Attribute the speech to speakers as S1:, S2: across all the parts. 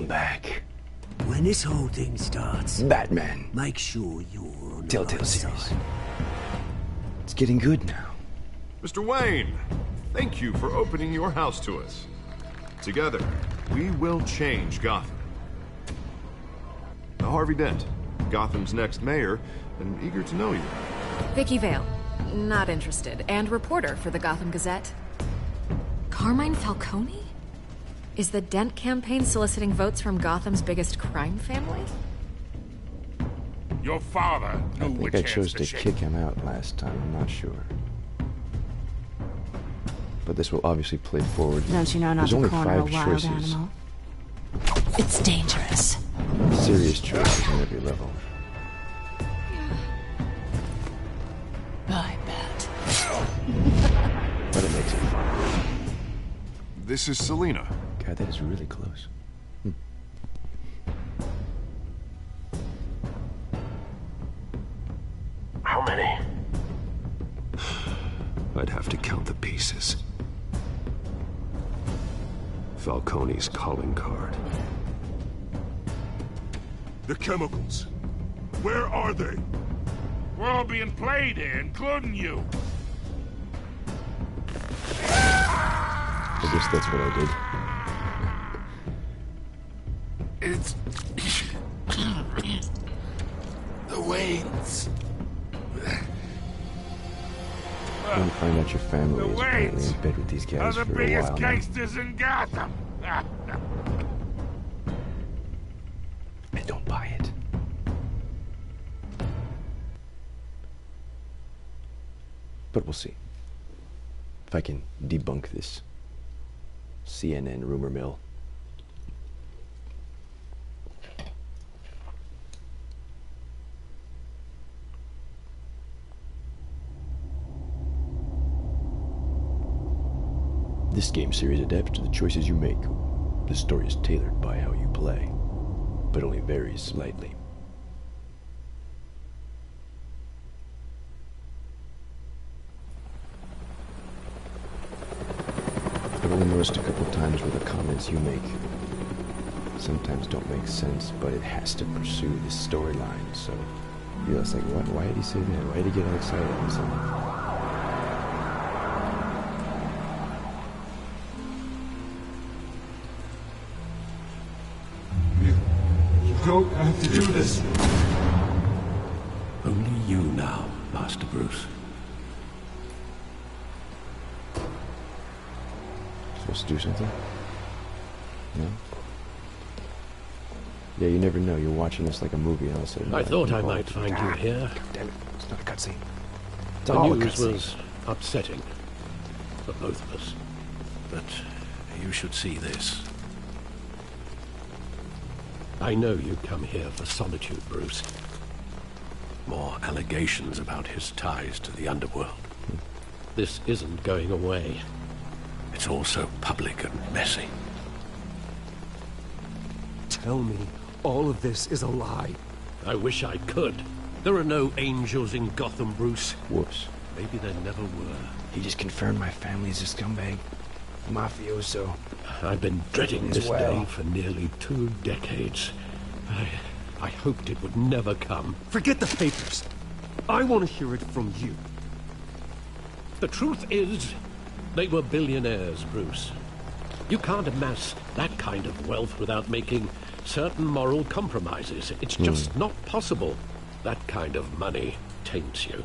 S1: come back.
S2: When this whole thing starts,
S1: Batman.
S2: make sure you're on the
S1: Telltale
S2: right
S1: series.
S2: side.
S1: It's getting good now.
S3: Mr. Wayne, thank you for opening your house to us. Together, we will change Gotham. Now, Harvey Dent, Gotham's next mayor, and eager to know you.
S4: Vicky Vale, not interested, and reporter for the Gotham Gazette. Carmine Falcone? Is the Dent campaign soliciting votes from Gotham's biggest crime family?
S5: Your father knew
S1: I think
S5: which
S1: I
S5: hands
S1: chose
S5: to
S1: to
S5: shake.
S1: kick him out last time, I'm not sure. But this will obviously play forward.
S6: Don't you know not
S1: There's
S6: to
S1: only
S6: corner a
S1: 5
S6: wild
S1: choices.
S6: animal? It's dangerous.
S1: Serious choices on every level.
S6: I bet.
S1: But it makes it fun.
S3: This is Selina.
S1: God, that is really close.
S7: How many?
S8: I'd have to count the pieces. Falcone's calling card.
S5: The chemicals. Where are they? We're all being played here, including you.
S1: I guess that's what I did.
S5: It's... the Waynes.
S1: When you find out your family
S5: The
S1: is apparently
S5: Waynes
S1: in bed with these
S5: are
S1: guys
S5: the
S1: for a
S5: biggest
S1: while now.
S5: gangsters in Gotham.
S1: I don't buy it. But we'll see. If I can debunk this CNN rumor mill. This game series adapts to the choices you make. The story is tailored by how you play, but only varies slightly. I've only noticed a couple times where the comments you make sometimes don't make sense, but it has to pursue this storyline, so you know, it's like, what? Why did he say that? Why did he get all excited all of a sudden?
S5: You don't have to do this.
S8: Only you now, Master Bruce.
S1: Supposed to do something? No? Yeah, you never know. You're watching this like a movie and all of a sudden...
S9: I thought I might find you here.
S1: God damn it. It's not a cutscene. It's
S9: The
S1: all a
S9: news
S1: cutscene.
S9: was upsetting for both of us. But you should see this. I know you come here for solitude, Bruce. More allegations about his ties to the underworld. This isn't going away. It's all so public and messy.
S10: Tell me all of this is a lie.
S9: I wish I could. There are no angels in Gotham, Bruce.
S1: Whoops.
S9: Maybe there never were.
S1: He just confirmed my family's a scumbag. Mafioso.
S9: I've been dreading
S1: As
S9: this
S1: well.
S9: day for nearly 2 decades. I hoped it would never come.
S10: Forget the papers. I want to hear it from you.
S9: The truth is, they were billionaires, Bruce. You can't amass that kind of wealth without making certain moral compromises. It's just not possible. That kind of money taints you.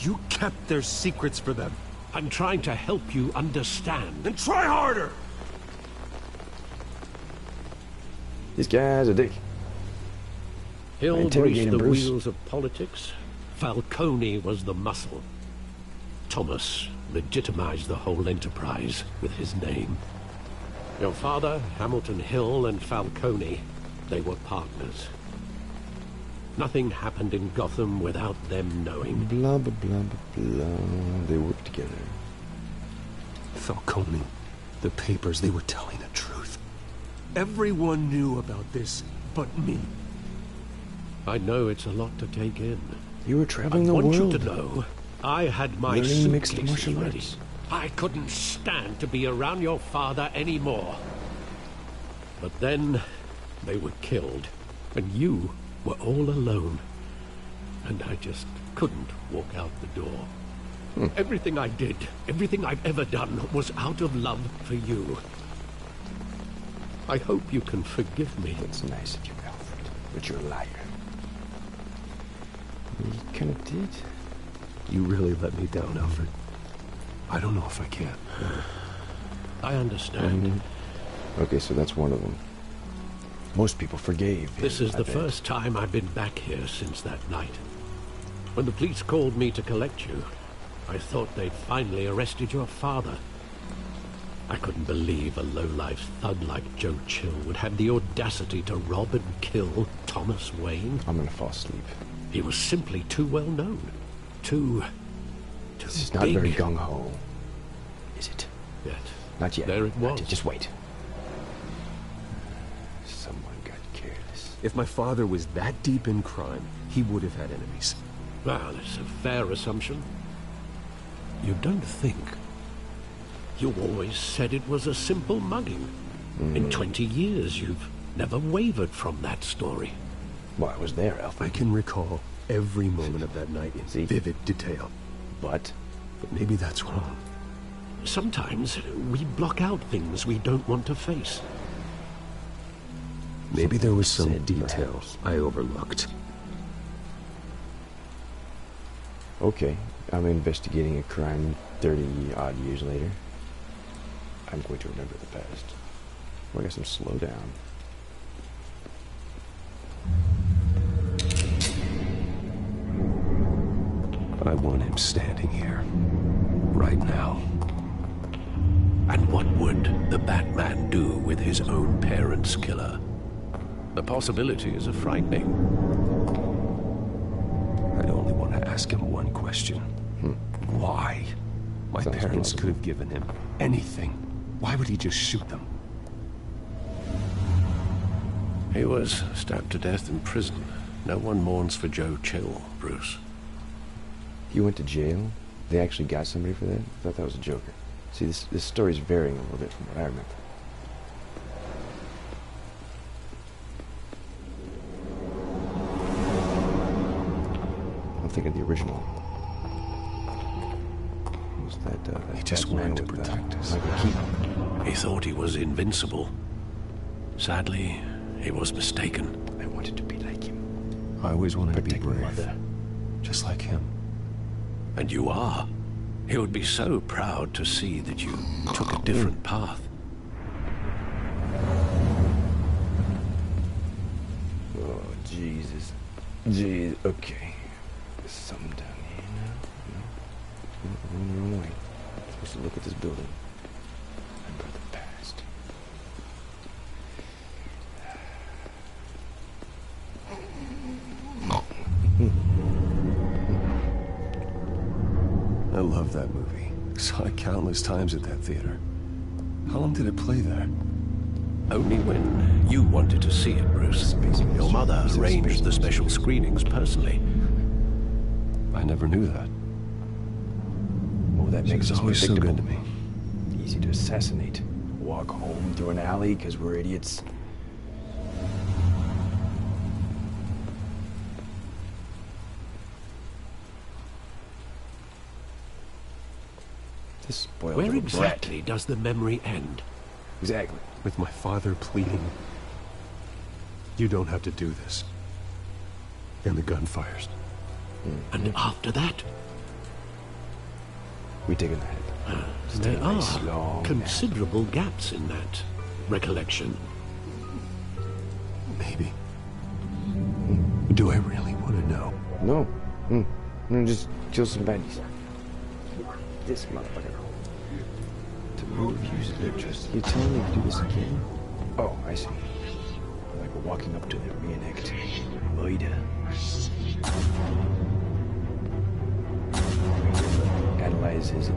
S10: You kept their secrets for them.
S9: I'm trying to help you understand.
S10: Then try harder!
S1: This guy's a dick.
S9: Hill
S1: interrogate
S9: greased
S1: him,
S9: the
S1: Bruce.
S9: wheels of politics. Falcone was the muscle. Thomas legitimized the whole enterprise with his name. Your father, Hamilton Hill, and Falcone, they were partners. Nothing happened in Gotham without them knowing.
S1: Blah, blah, blah, blah, blah. They work together.
S10: Falcone, the papers, they were telling the truth. Everyone knew about this but me.
S9: I know it's a lot to take in.
S1: You were traveling
S9: I
S1: the
S9: want
S1: world.
S9: you to know, I had my
S1: Learning mixed
S9: suitcases
S1: martial
S9: ready.
S1: arts.
S9: I couldn't stand to be around your father anymore. But then, They were killed, and you were all alone. And I just couldn't walk out the door. Everything I did, everything I've ever done, was out of love for you. I hope you can forgive me.
S1: That's nice of you, Alfred, but you're a liar. You kind of did.
S10: You really let me down, Alfred. I don't know if I can.
S9: I understand.
S1: Okay, so that's one of them. Most people forgave him,
S9: This is
S1: I
S9: the
S1: bet.
S9: first time I've been back here since that night. When the police called me to collect you, I thought they'd finally arrested your father. I couldn't believe a low-life thug like Joe Chill would have the audacity to rob and kill Thomas Wayne.
S1: I'm gonna fall asleep.
S9: He was simply too well known. Too
S1: This is not
S9: big.
S1: very gung-ho, is it?
S9: Yet.
S1: Not yet.
S9: There it
S1: Not
S9: was.
S1: yet. Just wait. Someone got careless.
S10: If my father was that deep in crime, he would have had enemies.
S9: Well, it's a fair assumption. You don't think. You always said it was a simple mugging. In 20 years, you've never wavered from that story.
S1: Well, I was there, Alfred.
S10: I can recall every moment of that night in
S1: See?
S10: vivid detail.
S1: But
S10: But maybe that's wrong.
S9: Sometimes we block out things we don't want to face.
S10: Maybe there was some
S1: Said
S10: details I overlooked.
S1: okay, I'm investigating a crime 30-odd years later. I'm going to remember the past. Well, I got some slow down.
S10: I want him standing here. Right now.
S9: And what would the Batman do with his own parents' killer? The possibilities are frightening.
S10: I'd only want to ask him one question. Why? My
S1: Sounds
S10: parents
S1: plausible.
S10: could have given him anything. Why would he just shoot them?
S9: He was stabbed to death in prison. No one mourns for Joe Chill, Bruce.
S1: He went to jail? They actually got somebody for that? I thought that was a joker. See, this story's varying a little bit from what I remember. I'm thinking the original. Was that,
S10: He just
S1: Batman
S10: wanted to
S1: with,
S10: protect us.
S1: Michael Keaton.
S9: He thought he was invincible. Sadly, he was mistaken.
S1: I wanted to be like him.
S10: I always wanted to be
S1: Protect my
S10: brave.
S1: mother.
S10: Just like him.
S9: And you are. He would be so proud to see that you took a different path.
S1: Oh, Jesus. Jeez, okay. There's something down here now. No? I'm going the wrong way. I'm supposed to look at this building. Remember the past.
S10: I love that movie. Saw it countless times at that theater. How long did it play there?
S9: Only when you wanted to see it, Bruce. Your mother arranged the special screenings personally.
S10: I never knew that.
S1: Oh, that
S10: She
S1: makes
S10: was
S1: us
S10: always so
S1: predictable.
S10: good to me.
S1: Easy to assassinate. Walk home through an alley because we're idiots. This spoiled
S9: Where
S1: little
S9: exactly does the memory end?
S1: brat. Exactly.
S10: With my father pleading, "You don't have to do this." And the gun fires.
S9: And after that,
S1: We take a nap. Just
S9: there
S1: take a nice
S9: are
S1: long
S9: considerable gaps in that recollection.
S10: Maybe. Do I really want to know?
S1: nap. No. No, just kill some baddies. This motherfucker. To move, use electricity. You telling me to do this again? Oh, I see. Like we're walking up to the reenact murder. Analyze his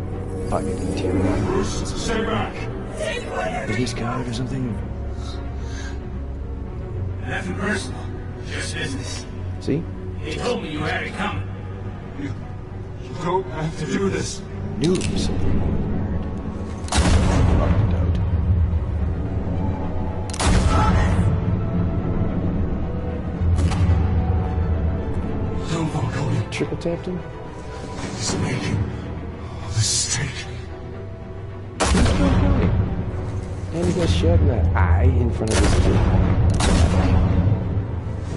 S1: pocket interior.
S5: Stay back!
S1: Business card or something?
S5: Nothing personal. Just business.
S1: See?
S5: He told me you had it coming. You don't have to do this.
S1: Knew it was something. Locked it out. triple tapped him?
S5: He's making a mistake.
S1: And he got shot in the eye in front of this kid.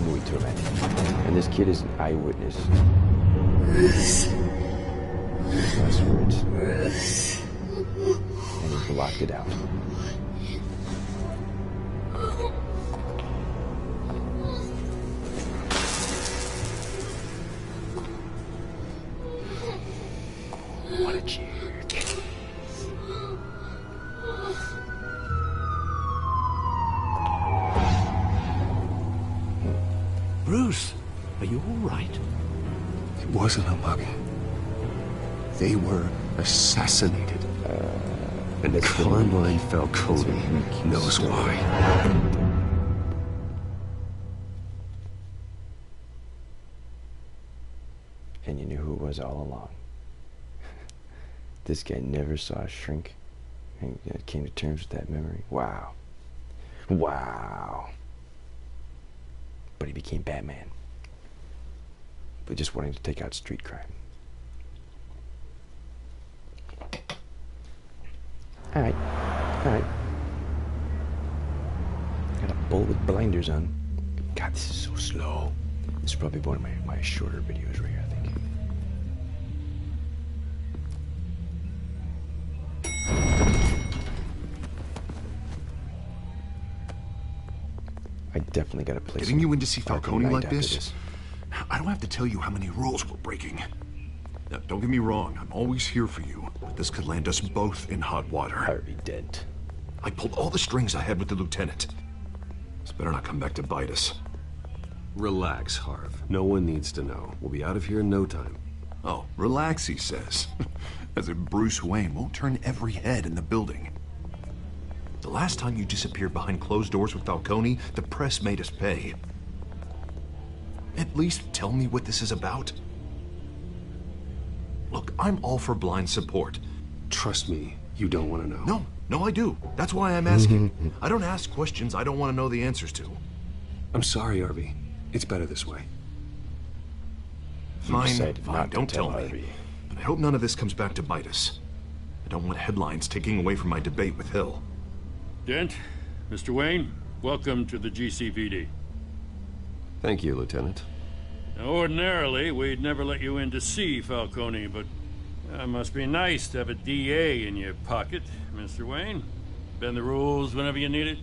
S1: Muy traumatic. And this kid is an eyewitness. Last words. And he blocked it out. What a jerk.
S9: Bruce, are you all right?
S10: It wasn't a mug. They were assassinated.
S8: And Carmine Falcone knows why.
S1: And you knew who it was all along. This guy never saw a shrink and came to terms with that memory. Wow. Wow. But he became Batman. But just wanting to take out street crime. Alright. Alright. Got a bull with blinders on. God, this is so slow. This is probably one of my shorter videos right here, I think. I definitely gotta play.
S3: Getting you in to see
S1: Arkham
S3: Falcone
S1: Knight
S3: like
S1: after
S3: this? I don't have to tell you how many rules we're breaking. Now, don't get me wrong, I'm always here for you, but this could land us both in hot water.
S1: Harvey Dent.
S3: I pulled all the strings I had with the lieutenant. This better not come back to bite us.
S8: Relax, Harv. No one needs to know. We'll be out of here in no time.
S3: Oh, relax, he says. As if Bruce Wayne won't turn every head in the building. The last time you disappeared behind closed doors with Falcone, the press made us pay. At least tell me what this is about. Look, I'm all for blind support.
S8: Trust me, you don't want to know.
S3: No, I do. That's why I'm asking. I don't ask questions I don't want to know the answers to.
S8: I'm sorry, Harvey. It's better this way.
S3: Fine, don't tell me. But I hope none of this comes back to bite us. I don't want headlines taking away from my debate with Hill.
S7: Dent, Mr. Wayne, welcome to the GCPD.
S8: Thank you, Lieutenant.
S7: Now, ordinarily, we'd never let you in to see Falcone, but it must be nice to have a DA in your pocket, Mr. Wayne. Bend the rules whenever you need it.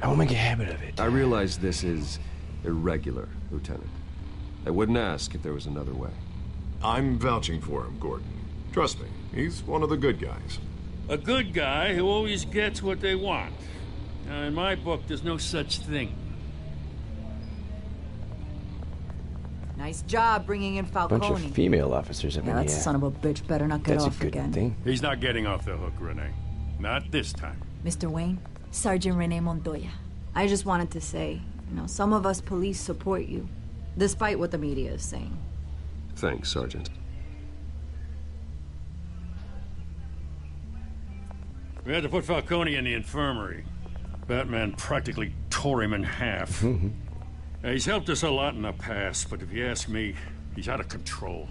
S1: I won't make a habit of it.
S8: I realize this is irregular, Lieutenant. I wouldn't ask if there was another way.
S3: I'm vouching for him, Gordon. Trust me, he's one of the good guys.
S7: A good guy who always gets what they want. Now, in my book, there's no such thing.
S11: Nice job bringing in Falcone.
S1: Bunch of female officers have been
S11: That son of a bitch better not get
S1: That's
S11: off
S1: a good
S11: again.
S1: thing.
S7: He's not getting off the hook, Renee. Not this time.
S11: Mr. Wayne, Sergeant Renee Montoya. I just wanted to say, some of us police support you, despite what the media is saying.
S8: Thanks, Sergeant.
S7: We had to put Falcone in the infirmary. Batman practically tore him in half. He's helped us a lot in the past, but if you ask me, he's out of control.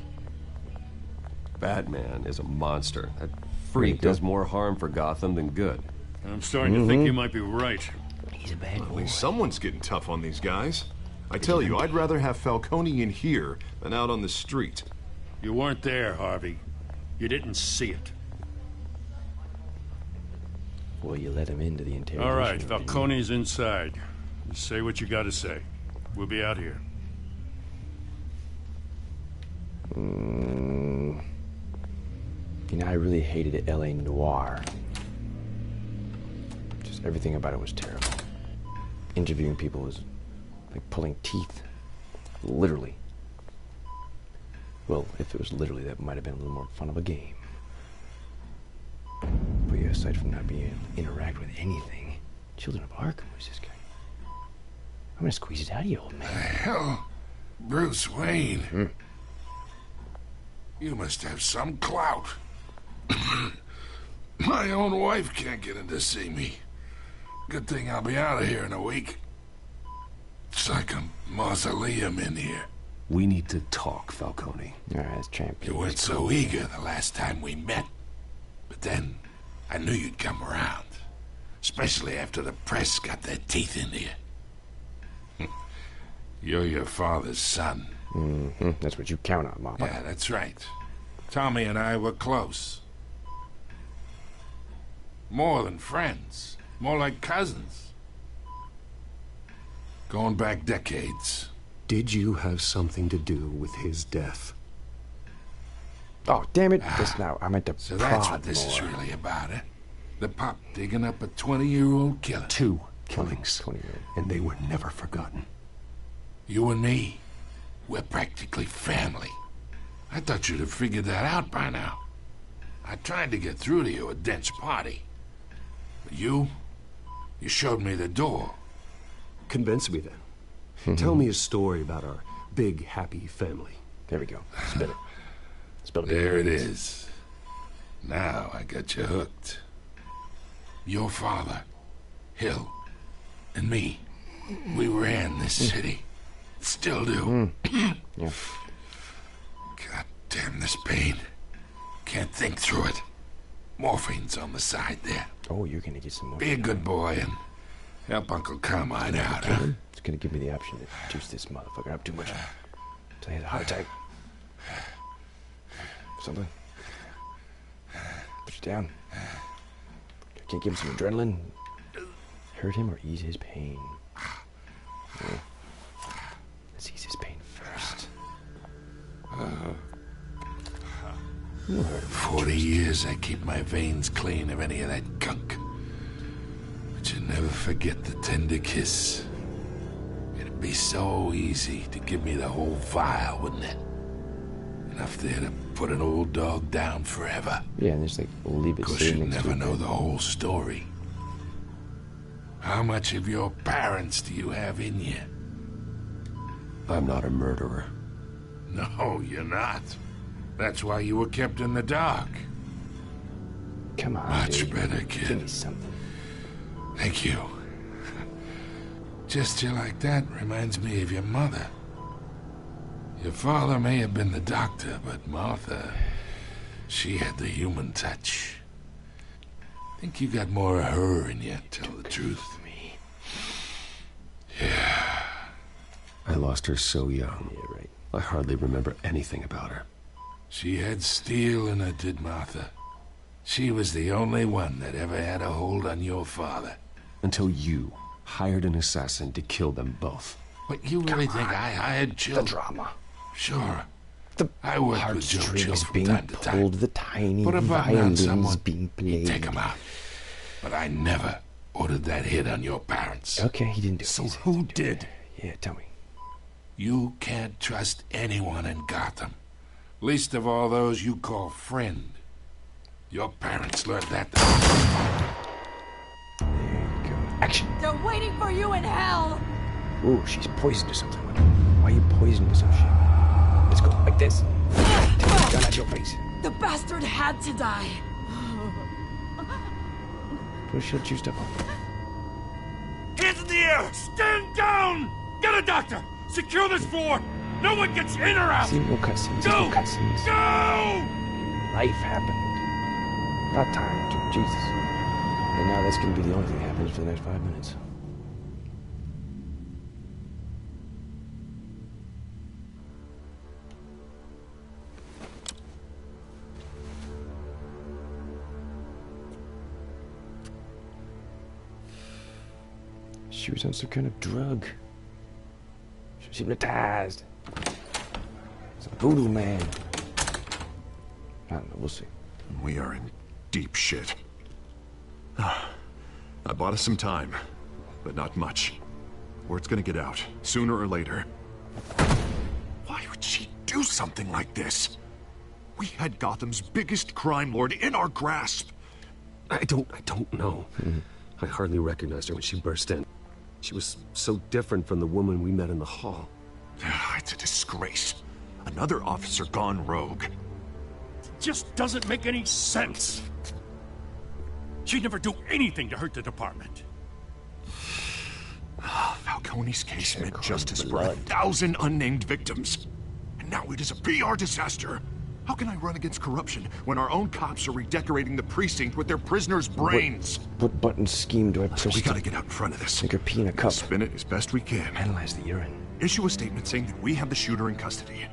S8: Batman is a monster. That freak does more harm for Gotham than good.
S7: I'm starting to think you might be right.
S1: He's a bad boy.
S3: At least someone's getting tough on these guys. I tell you, I'd rather have Falcone in here than out on the street.
S7: You weren't there, Harvey. You didn't see it.
S1: Well, you let him into the interrogation.
S7: All right, Falcone's inside. You say what you gotta say. We'll be out here.
S1: I really hated L.A. Noire. Just everything about it was terrible. Interviewing people was like pulling teeth. Literally. Well, if it was literally, that might have been a little more fun of a game. But yeah, aside from not being able to interact with anything, Children of Arkham was this guy. I'm gonna squeeze it out of you, old man.
S5: Hell, Bruce Wayne. You must have some clout. My own wife can't get in to see me. Good thing I'll be out of here in a week. It's like a mausoleum in here.
S10: We need to talk, Falcone.
S1: Alright, it's champion.
S5: You weren't so eager the last time we met. But then, I knew you'd come around. Especially after the press got their teeth into you. You're your father's son.
S1: Mm-hmm. That's what you count on, Mama.
S5: Yeah, that's right. Tommy and I were close. More than friends. More like cousins. Going back decades.
S10: Did you have something to do with his death?
S1: Oh, damn it. Just now. I meant to
S5: So that's
S1: prod
S5: what this is
S1: more.
S5: really about, eh? The pup digging up a 20-year-old killer.
S10: 2 killings.
S1: 20-year-old.
S10: And they were never forgotten.
S5: You and me, we're practically family. I thought you'd have figured that out by now. I tried to get through to you at Dent's party. But you showed me the door.
S10: Convince me then. Tell me a story about our big, happy family.
S1: There we go. Spit it. Spill it.
S5: There it is. Now I got you hooked. Your father, Hill, and me, we ran this city. Still do.
S1: Yeah.
S5: God damn this pain. Can't think through it. Morphine's on the side there.
S1: Oh, you're gonna get some more.
S5: Be a good boy and help Uncle Carmine out, huh?
S1: It's gonna give me the option to juice this motherfucker up too much. So he has a heart attack. Something. Put you down. Can't give him some adrenaline. Hurt him or ease his pain. Yeah. Let's ease his pain first.
S5: 40 years I keep my veins clean of any of that gunk. But you never forget the tender kiss. It'd be so easy to give me the whole vial, wouldn't it? Enough there to put an old dog down forever.
S1: Yeah, and just like leave it.
S5: Of course, you never know the whole story. How much of your parents do you have in you?
S10: I'm not a murderer.
S5: No, you're not. That's why you were kept in the dark.
S1: Come on,
S5: Much
S1: dude.
S5: better,
S1: Give
S5: kid.
S1: me something.
S5: Thank you. Gesture like that reminds me of your mother. Your father may have been the doctor, but Martha, she had the human touch. Think you got more of her in you, tell the truth. Yeah.
S10: I lost her so young.
S1: Yeah, right.
S10: I hardly remember anything about her.
S5: She had steel in her, did Martha. She was the only one that ever had a hold on your father.
S10: Until you hired an assassin to kill them both.
S5: But you really think I hired
S1: The
S5: children?
S1: drama.
S5: Sure.
S1: The
S5: I worked with Joe Chill
S1: heartstrings
S5: from
S1: being
S5: time to time.
S1: pulled, the tiny
S5: Put a button on
S1: violins
S5: someone,
S1: being played.
S5: take them out. But I never ordered that hit on your parents.
S1: Okay, he didn't do it.
S10: So
S1: He said
S10: who
S1: he didn't do
S10: did?
S1: it. Yeah, tell me.
S5: You can't trust anyone in Gotham. Least of all those you call friend. Your parents learned that.
S1: There you go. Action.
S11: They're waiting for you in hell!
S1: Ooh, she's poisoned or something. Why are you poisoning some shit? Let's go like this. Take the gun out your face.
S11: The bastard had to die.
S1: Put a shit juiced up on.
S7: Hands in the air! Stand down! Get a doctor! Secure this floor! No one gets in or out!
S1: See, no cutscenes.
S7: Go!
S1: No cutscenes.
S7: Go!
S1: Life happened. About time, dude. Jesus. And now that's gonna be the only thing that happens for the next 5 minutes. She was on some kind of drug. She was hypnotized. Some voodoo man. I don't know, we'll see.
S3: We are in deep shit. I bought us some time, but not much. Word's gonna get out, sooner or later. Why would she do something like this? We had Gotham's biggest crime lord in our grasp.
S10: I don't know. I hardly recognized her when she burst in. She was so different from the woman we met in the hall.
S3: It's a disgrace. Another officer gone rogue.
S7: Just doesn't make any sense. She'd never do anything to hurt the department.
S3: Falcone. Falcone's case meant
S1: Check
S3: justice for
S1: blood.
S3: 1,000 unnamed victims. And now it is a PR disaster. How can I run against corruption when our own cops are redecorating the precinct with their prisoners' brains?
S1: What button scheme do I press?
S3: We gotta get out in front of this.
S1: Make her pee in a cup.
S3: Spin it as best we can.
S1: Analyze the urine.
S3: Issue a statement saying that we have the shooter in custody.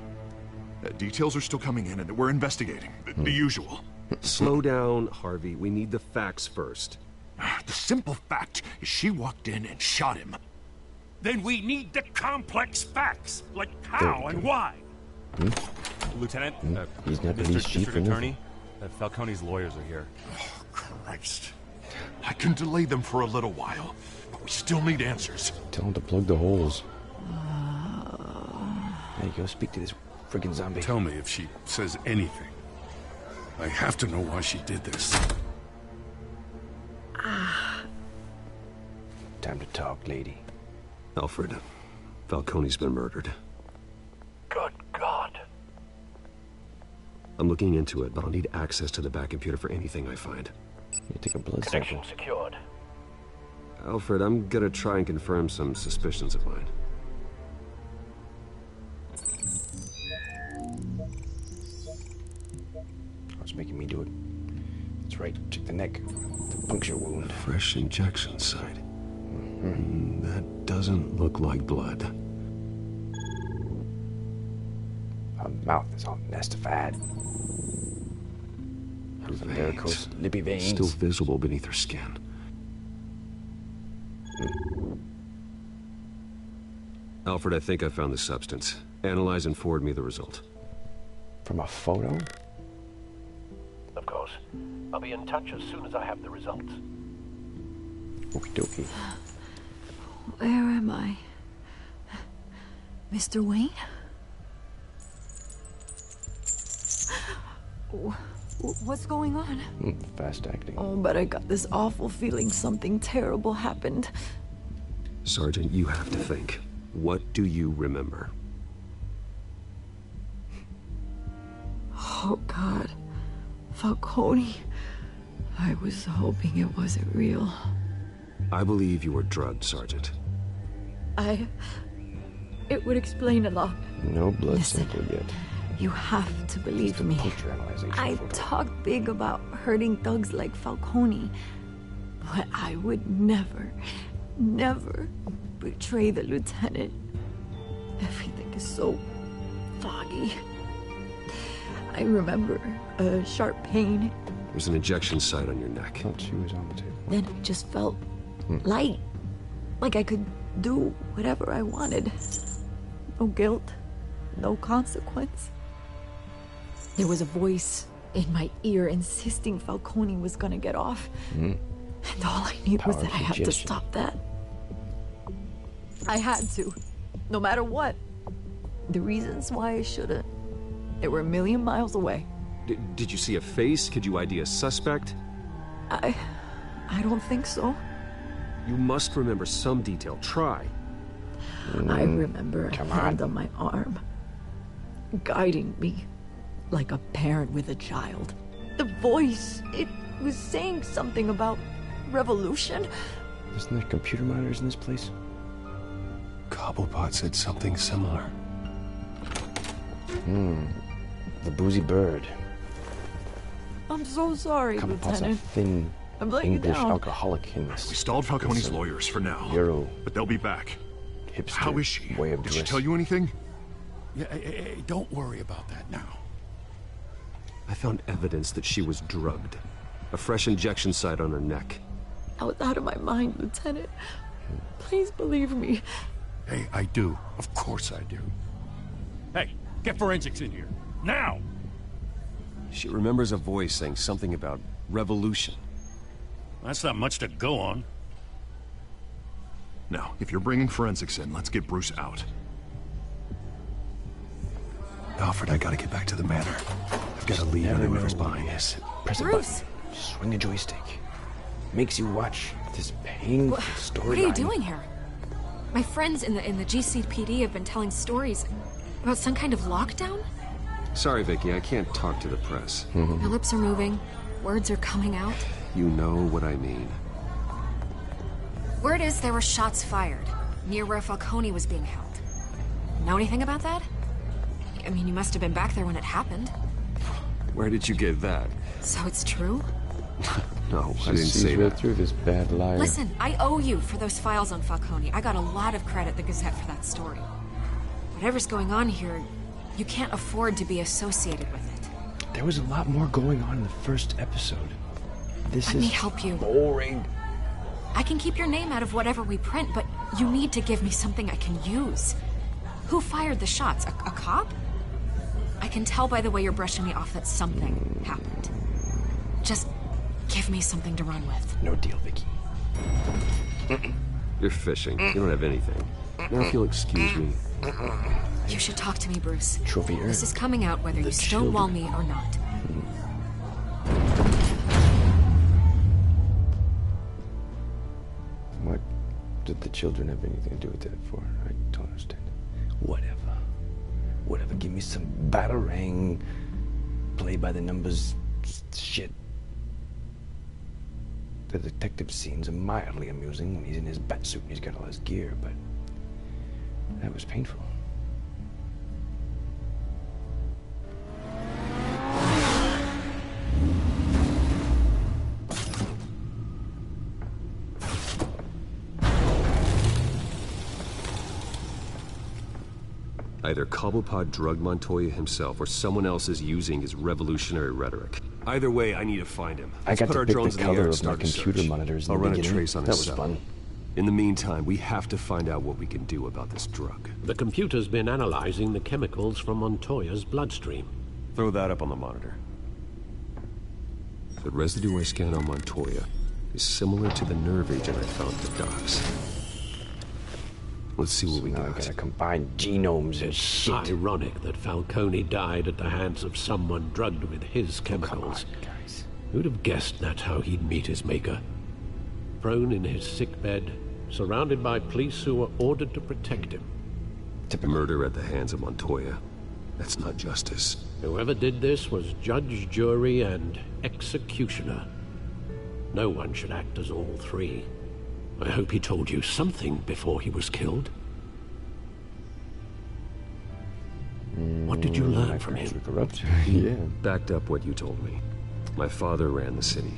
S3: Details are still coming in and that we're investigating. The usual.
S10: Slow down, Harvey. We need the facts first.
S3: The simple fact is she walked in and shot him.
S7: Then we need the complex facts, like how and why.
S12: Lieutenant,
S1: He's not
S12: Mr.
S1: police chief
S12: District
S1: or nothing.
S12: Attorney, Falcone's lawyers are here.
S3: Oh, Christ. I can delay them for a little while, but we still need answers.
S1: Tell him to plug the holes. Hey, go speak to this friggin' zombie.
S5: Tell me if she says anything. I have to know why she did this.
S1: Time to talk, lady.
S10: Alfred, Falcone's been murdered.
S9: Good God.
S10: I'm looking into it, but I'll need access to the back computer for anything I find.
S1: You take a blood
S9: Connection
S1: sample.
S9: secured.
S10: Alfred, I'm gonna try and confirm some suspicions of mine.
S1: What's making me do it? That's right. Check the neck. The puncture wound.
S10: Fresh injection site. That doesn't look like blood.
S1: Her mouth is all nestified.
S10: Her
S1: Varicose
S10: veins.
S1: lippy veins.
S10: Still visible beneath her skin. Alfred, I think I found the substance. Analyze and forward me the result.
S1: From a photo?
S9: Of course. I'll be in touch as soon as I have the results.
S1: Okie dokie.
S11: Where am I? Mr. Wayne? What's going on?
S1: Fast acting.
S11: Oh, but I got this awful feeling something terrible happened.
S10: Sergeant, you have to think. What do you remember?
S11: Oh, God. Falcone. I was hoping it wasn't real.
S10: I believe you were drugged, Sergeant.
S11: It would explain a lot.
S1: No blood
S11: Listen,
S1: sample yet.
S11: You have to believe me.
S1: Puncture analyzation
S11: I
S1: photo.
S11: talk big about hurting thugs like Falcone, but I would never, never betray the lieutenant. Everything is so foggy. I remember a sharp pain,
S10: There's an injection site on your neck.
S1: Thought she was on the table.
S11: then it just felt light, like I could do whatever I wanted. No guilt, no consequence. There was a voice in my ear insisting Falcone was gonna get off. And all I knew was
S1: Power
S11: that I had to
S1: suggestion.
S11: stop that. I had to, no matter what. The reasons why I shouldn't, they were a million miles away.
S10: Did you see a face? Could you ID a suspect?
S11: I don't think so.
S10: You must remember some detail. Try.
S11: I remember a
S1: come
S11: hand
S1: on.
S11: on my arm, guiding me like a parent with a child. The voice, it was saying something about revolution.
S1: Isn't there computer monitors in this place?
S10: Cobblepot said something similar.
S1: The boozy bird.
S11: I'm so sorry,
S1: Cobblepot's a
S11: Lieutenant.
S1: thin
S11: I'm letting you
S1: English
S11: down.
S1: alcoholic in
S3: We
S1: this.
S3: stalled Falcone's lawyers for now,
S1: Euro
S3: but they'll be back.
S1: hipster
S3: How is she?
S1: way of
S3: Did she
S1: dress.
S3: tell you anything?
S5: Yeah, hey, don't worry about that now.
S10: I found evidence that she was drugged. A fresh injection site on her neck.
S11: I was out of my mind, Lieutenant. Please believe me.
S5: Hey, I do. Of course I do.
S7: Hey, get forensics in here. Now!
S10: She remembers a voice saying something about revolution.
S7: That's not much to go on.
S3: Now, if you're bringing forensics in, let's get Bruce out.
S10: Alfred, I gotta get back to the manor. I've gotta leave
S1: Never
S10: whoever's
S1: know.
S10: behind this.
S1: Press
S11: Bruce!
S1: a button. Swing a joystick. Makes you watch this painful story.
S4: What are you doing here? My friends in the GCPD have been telling stories about some kind of lockdown?
S10: Sorry, Vicky, I can't talk to the press.
S4: My lips are moving. Words are coming out.
S10: You know what I mean.
S4: Word is there were shots fired. near where Falcone was being held. Know anything about that? I mean, you must have been back there when it happened.
S10: Where did you get that?
S4: So it's true?
S10: No,
S1: She
S10: I didn't
S1: sees
S10: say
S1: right
S10: that.
S1: through this bad liar.
S4: Listen, I owe you for those files on Falcone. I got a lot of credit at the Gazette for that story. Whatever's going on here, you can't afford to be associated with it.
S1: There was a lot more going on in the first episode. This
S4: Let
S1: is
S4: me help you.
S1: boring.
S4: I can keep your name out of whatever we print, but you need to give me something I can use. Who fired the shots? A cop? I can tell by the way you're brushing me off that something happened. Just give me something to run with.
S1: No deal, Vicky.
S10: You're fishing. You don't have anything. Now if you'll excuse me.
S4: You should talk to me, Bruce.
S1: Trophy earned.
S4: This is coming out whether
S1: The
S4: you stonewall
S1: children.
S4: me or not.
S1: What did the children have anything to do with that for? I don't understand. Whatever. Whatever. Give me some batarang, play by the numbers shit. The detective scenes are mildly amusing when he's in his batsuit and he's got all his gear, but that was painful.
S10: Either Cobblepot drugged Montoya himself or someone else is using his revolutionary rhetoric. Either way, I need to find him.
S1: I
S10: Let's
S1: got
S10: put
S1: to
S10: our
S1: pick
S10: drones
S1: the
S10: in the air
S1: color
S10: and
S1: of my
S10: start a
S1: computer
S10: search.
S1: monitors in
S10: I'll
S1: the
S10: run a
S1: beginning.
S10: trace on
S1: That
S10: his
S1: was
S10: cell.
S1: fun.
S10: In the meantime, we have to find out what we can do about this drug.
S9: The computer's been analyzing the chemicals from Montoya's bloodstream.
S10: Throw that up on the monitor. The residue I scanned on Montoya is similar to the nerve agent I found at the docks. Let's see what we
S1: Now I
S10: got.
S1: gotta combine genomes and
S9: It's
S1: shit.
S9: ironic that Falcone died at the hands of someone drugged with his chemicals.
S1: Guys.
S9: Who'd have guessed that's how he'd meet his maker? Prone in his sickbed, surrounded by police who were ordered to protect him.
S10: Murder at the hands of Montoya. That's not justice.
S9: Whoever did this was judge, jury, and executioner. No one should act as all three. I hope he told you something before he was killed. What did you learn from him?
S1: Corrupt?
S10: He
S1: Yeah.
S10: backed up what you told me. My father ran the city,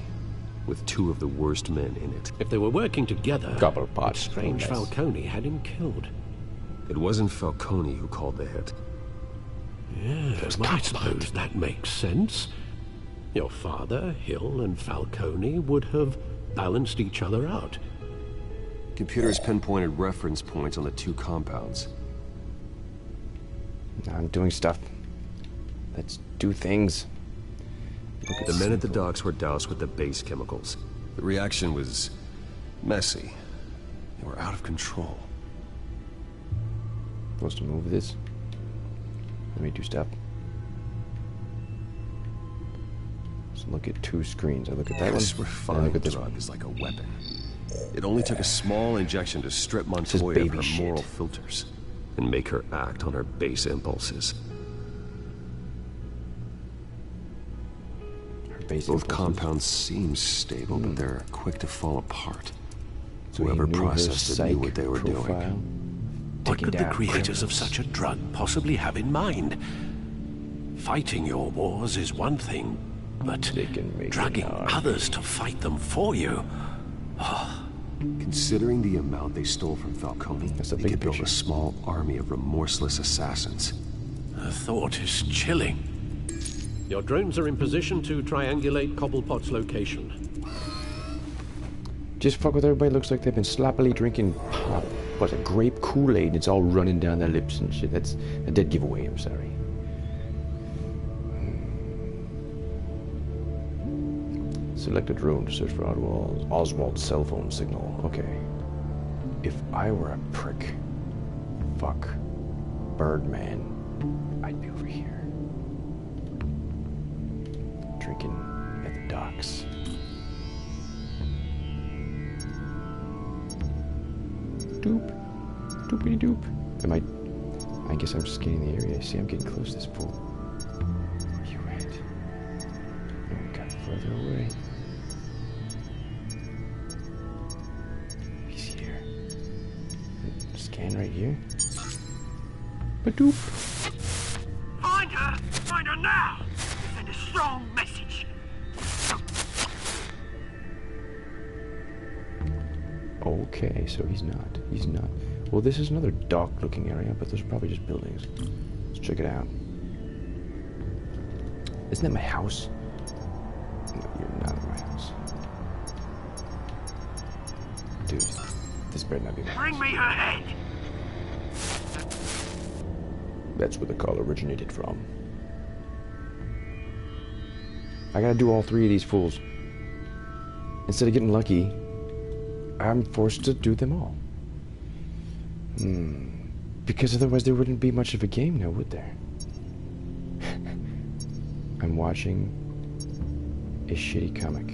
S10: with two of the worst men in it.
S9: If they were working together,
S1: Cobblepot.
S9: it's strange
S1: Yes.
S9: Falcone had him killed.
S10: It wasn't Falcone who called the hit.
S9: Yes, well, I suppose that makes sense. Your father, Hill, and Falcone would have balanced each other out.
S10: Computers pinpointed reference points on the two compounds.
S1: I'm doing stuff. Let's do things. Look
S10: The men at the docks were doused with the base chemicals. The reaction was messy. They were out of control.
S1: Supposed to move this. Let me do stuff. So look at two screens. I look at that
S10: This
S1: one. And I
S10: refined
S1: look at this
S10: drug
S1: one.
S10: is like a weapon. It only took a small injection to strip
S1: is
S10: Montoya of
S1: baby
S10: her
S1: shit.
S10: moral filters and make her act on her base impulses.
S1: Her base
S10: Both
S1: impulses.
S10: compounds seem stable, but they're quick to fall apart.
S1: So he
S10: Whoever
S1: knew her
S10: processed it
S1: psych
S10: knew what they were
S1: profile.
S10: doing.
S9: What
S1: Taking
S9: could the
S1: down
S9: creators of
S1: criminals.
S9: such a drug possibly have in mind? Fighting your wars is one thing, but
S1: They can make
S9: drugging
S1: an army.
S9: others to fight them for you.
S10: Considering the amount they stole from Falcone,
S1: That's a
S10: they
S1: big
S10: could build
S1: picture.
S10: a small army of remorseless assassins.
S9: The thought is chilling. Your drones are in position to triangulate Cobblepot's location.
S1: Just fuck with everybody. Looks like they've been sloppily drinking pop. What's it, grape Kool-Aid? It's all running down their lips and shit. That's a dead giveaway. I'm sorry. Select a drone to search for Oswald's cell phone signal. Okay. If I were a prick, fuck, Birdman, I'd be over here. Drinking at the docks. Doop. Doopity doop. I guess I'm scanning the area. See, I'm getting close to this pool. Where you at? No, we got further away. He's here. Scan right here. Ba-doop.
S2: Find her! Find her now! Send a strong message.
S1: Okay, so he's not. He's not. Well, this is another dark-looking area, but those are probably just buildings. Let's check it out. Isn't that my house? No, you're not in my house. Dude, this better not be my house.
S2: Bring me her head!
S1: That's where the call originated from. I gotta do all 3 of these fools. Instead of getting lucky, I'm forced to do them all. Because otherwise there wouldn't be much of a game now, would there? I'm watching a shitty comic.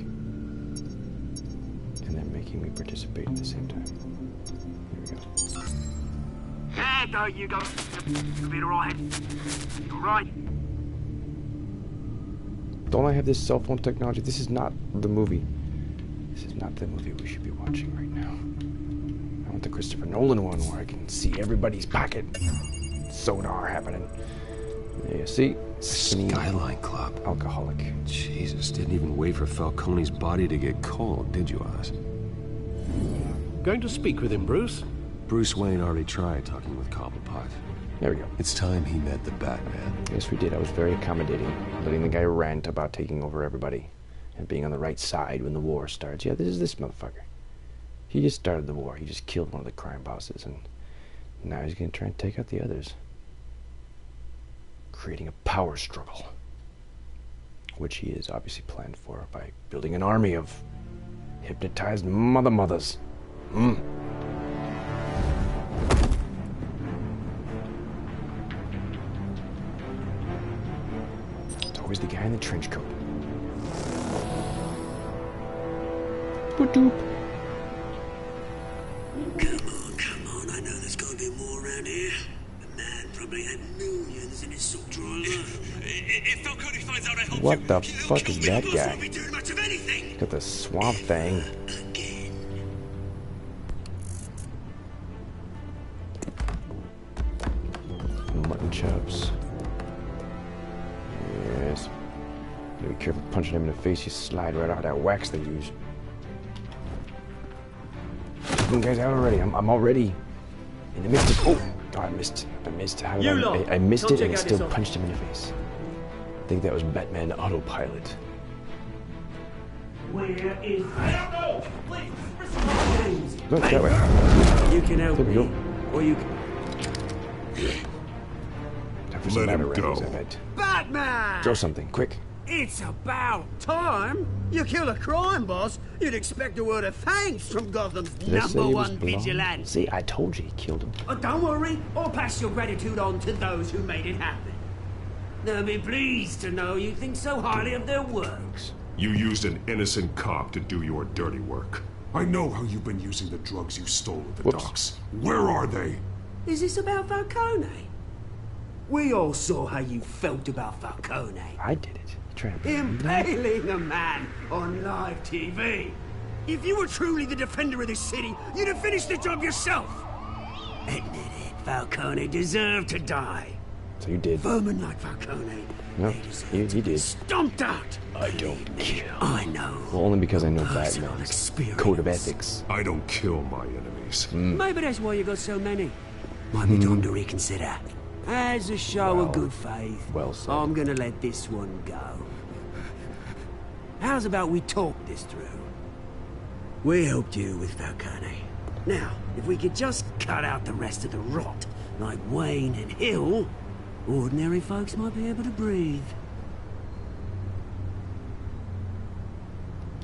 S1: And they're making me participate at the same time. Here we go.
S2: There, there you go. You'll be alright. You alright?
S1: Don't I have this cell phone technology? This is not the movie. This is not the movie we should be watching right now. I want the Christopher Nolan one where I can see everybody's pocket. Sonar happening. There you see.
S10: Skyline Club.
S1: Alcoholic.
S10: Jesus, didn't even wait for Falcone's body to get cold, did you, Oz?
S9: Going to speak with him, Bruce?
S10: Bruce Wayne already tried talking with Cobblepot.
S1: There we go.
S10: It's time he met the Batman.
S1: Yes, we did. I was very accommodating, letting the guy rant about taking over everybody and being on the right side when the war starts. Yeah, this is this motherfucker. He just started the war. He just killed one of the crime bosses, and now he's going to try and take out the others. Creating a power struggle, which he is obviously planned for by building an army of hypnotized mothers. It's always the guy in the trench coat. Ba-doop.
S2: Come on, I know there's gotta be more around here. The man probably had millions in his sock drawer. If Falcone finds out I helped
S1: What
S2: you,
S1: the
S2: he'll
S1: fuck
S2: kill
S1: is
S2: me.
S1: that
S2: The boss
S1: guy?
S2: won't be doing much of anything.
S1: Got the swamp thing. Mutton chops. Yes. Gotta be careful punching him in the face. You slide right out of that wax they use. You guys out already. I'm already in the midst of. Oh, I missed. How did I missed it and I still punched him in the face. I think that was Batman autopilot.
S2: Where is... I don't know! Please,
S1: Look that way.
S2: you can help
S1: There we go.
S2: me. Or you can...
S1: Time for some
S3: Let him
S1: batterags,
S3: go.
S1: I bet.
S2: Batman!
S1: Throw something, quick.
S2: It's about time. You kill a crime boss, you'd expect a word of thanks from Gotham's
S1: Let's say
S2: number
S1: he was
S2: one
S1: blonde.
S2: vigilante.
S1: See, I told you he killed him.
S2: Oh, don't worry, I'll pass your gratitude on to those who made it happen. They'll be pleased to know you think so highly of their works.
S13: You used an innocent cop to do your dirty work. I know how you've been using the drugs you stole at the docks. Where are they?
S2: Is this about Falcone? We all saw how you felt about Falcone.
S1: I did it.
S2: Impaling a man on live TV. If you were truly the defender of this city, you'd have finished the job yourself. Admit it, Falcone deserved to die.
S1: So you did.
S2: Vermin like Falcone.
S1: No, you did.
S2: Stomped out.
S1: I don't kill.
S2: I know.
S1: Well, only because I know Batman's code of ethics.
S13: I don't kill my enemies.
S2: Maybe that's why you got so many. Might be time to reconsider. As a show of good faith,
S1: well said.
S2: I'm gonna let this one go. How's about we talk this through? We helped you with Falcone. Now, if we could just cut out the rest of the rot, like Wayne and Hill, ordinary folks might be able to breathe.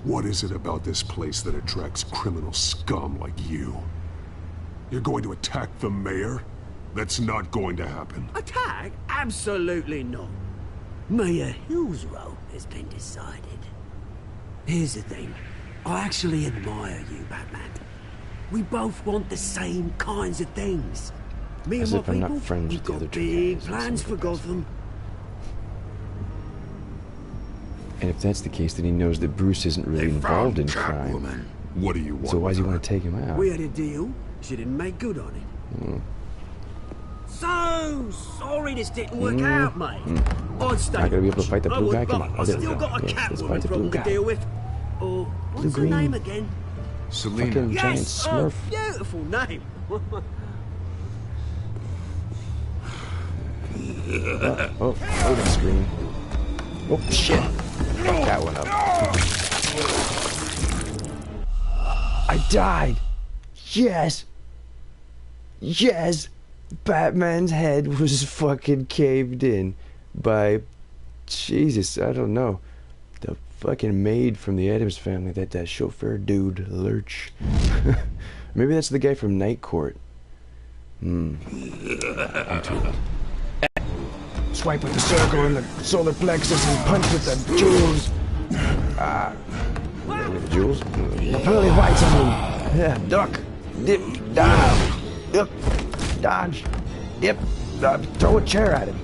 S13: What is it about this place that attracts criminal scum like you? You're going to attack the mayor? That's not going to happen.
S2: Attack? Absolutely not. Mayor Hill's role has been decided. Here's the thing. I actually admire you, Batman. We both want the same kinds of things. Me
S1: As
S2: and
S1: if
S2: my
S1: I'm
S2: people,
S1: not friends
S2: we've
S1: with the other
S2: got
S1: two
S2: big
S1: guys.
S2: plans for Gotham.
S1: And if that's the case, then he knows that Bruce isn't really involved in crime.
S13: What do you want?
S1: So why does he want to take him out?
S2: We had a deal. She didn't make good on it. So sorry this didn't work out, mate. I'd stay.
S1: Not gonna be able to fight the
S2: I
S1: blue
S2: would,
S1: guy? Come
S2: but
S1: on. Oh,
S2: I
S1: there we
S2: still
S1: go.
S2: got a
S1: Yes, let's
S2: Catwoman
S1: fight the blue
S2: problem to
S1: guy.
S2: deal with. Or what's her
S1: Blue-green.
S2: name again?
S3: Selena.
S1: Fucking giant
S2: Yes,
S1: Smurf.
S2: beautiful name.
S1: Oh, loading screen. Oh, shit. Fuck that one up. I died. Yes. Yes. Batman's head was fucking caved in by, Jesus, I don't know, the fucking maid from the Addams Family, that chauffeur dude, Lurch. Maybe that's the guy from Night Court. I'm too old. Swipe with the circle and the solar plexus and punch with the jewels. With the jewels? The pearly whites, I mean. Yeah, duck. Dip. Dive. Dip. Dodge. Dip. Throw a chair at him.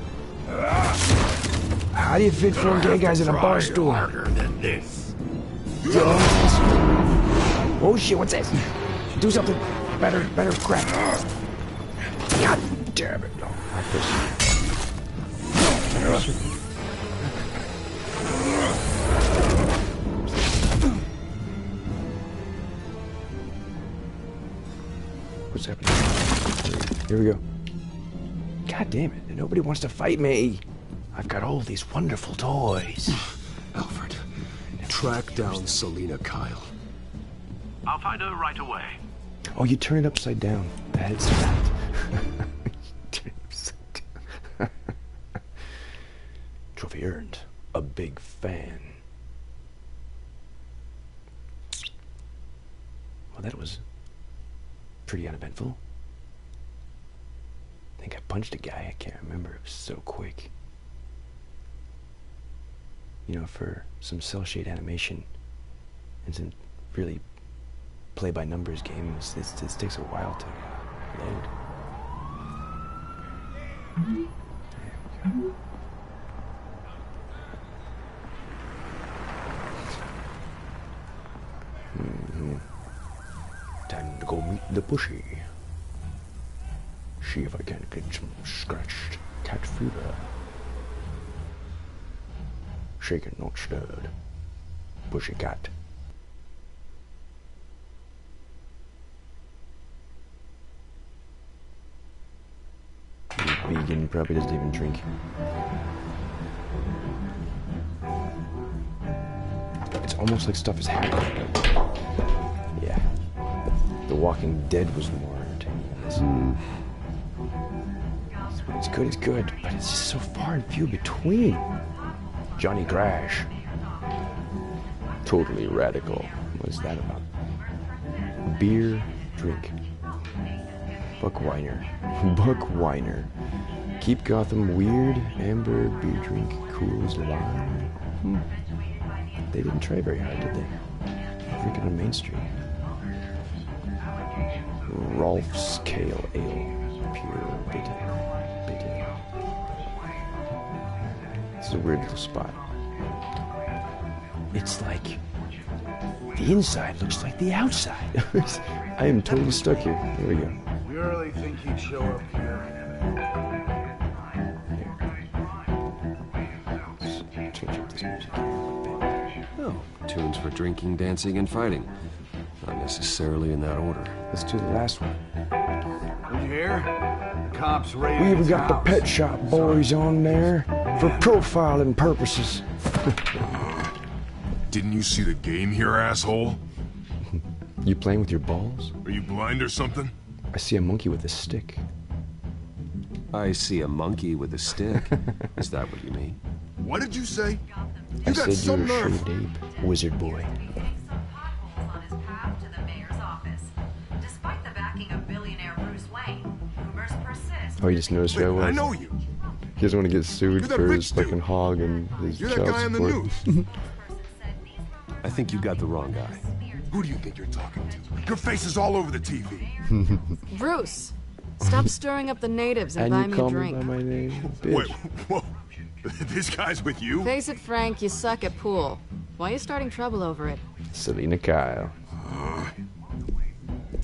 S1: How do you fit 4 gay guys in a bar stool?
S5: Harder than this.
S1: Oh shit, what's this? Do something. Better crap. God damn it. No, not this. What's happening? Here we go. God damn it. Nobody wants to fight me. I've got all these wonderful toys.
S13: Alfred, track down Selena Kyle.
S14: I'll find her right away.
S1: Oh, you turn it upside down. That's right. Trophy earned. A big fan. Well, that was pretty uneventful. I think I punched a guy. I can't remember. It was so quick. You know, for some cell shade animation and some really play-by-numbers games, this takes a while to load. There we go. Time to go meet the bushy. See if I can get some scratched cat fever. Shaken, not stirred. Bushy cat. Vegan, probably doesn't even drink. It's almost like stuff is happening. Yeah. The Walking Dead was more entertaining than this. It's good, but it's just so far and few between. Johnny Crash. Totally radical. What's that about? Beer, drink. Buck Weiner. Buck Weiner. Keep Gotham weird. Amber, beer drink, cools, lime. They didn't try very hard, did they? Drinking on Main Street. Rolf's Kale Ale. Pure bitter. It's a weird little spot. It's like the inside looks like the outside. I am totally stuck here. There we go.
S14: You really think he'd show up here?
S1: Change up this music.
S10: Oh, tunes for drinking, dancing, and fighting. Not necessarily in that order.
S1: Let's do the last one.
S14: Did you hear? Cops raided
S1: We even
S14: his
S1: got the
S14: house.
S1: Pet Shop Boys on there for profiling purposes.
S13: Didn't you see the game here, asshole?
S1: You playing with your balls?
S13: Are you blind or something?
S1: I see a monkey with a stick.
S10: I see a monkey with a stick. Is that what you mean?
S13: What did you say?
S1: I
S13: You got
S1: said
S13: some
S1: you were
S13: nerve.
S1: shaved ape, wizard boy.
S15: On his path to the mayor's office. Despite the backing of billionaire Bruce Wayne, rumors persist.
S1: Oh, you just noticed who I was?
S13: I know you.
S1: He doesn't want to get sued
S13: You're that
S1: for
S13: rich
S1: his fucking
S13: dude.
S1: hog and his
S13: You're that
S1: child
S13: guy on the
S1: support.
S13: news.
S10: I think you got the wrong guy.
S13: Who do you think you're talking to? Your face is all over the TV.
S4: Bruce, stop stirring up the natives and,
S1: And
S4: buy
S1: you
S4: me
S1: call
S4: a
S1: me
S4: drink.
S1: by my name, bitch.
S13: Wait, whoa. This guy's with you?
S4: Face it, Frank, you suck at pool. Why are you starting trouble over it?
S1: Selena Kyle.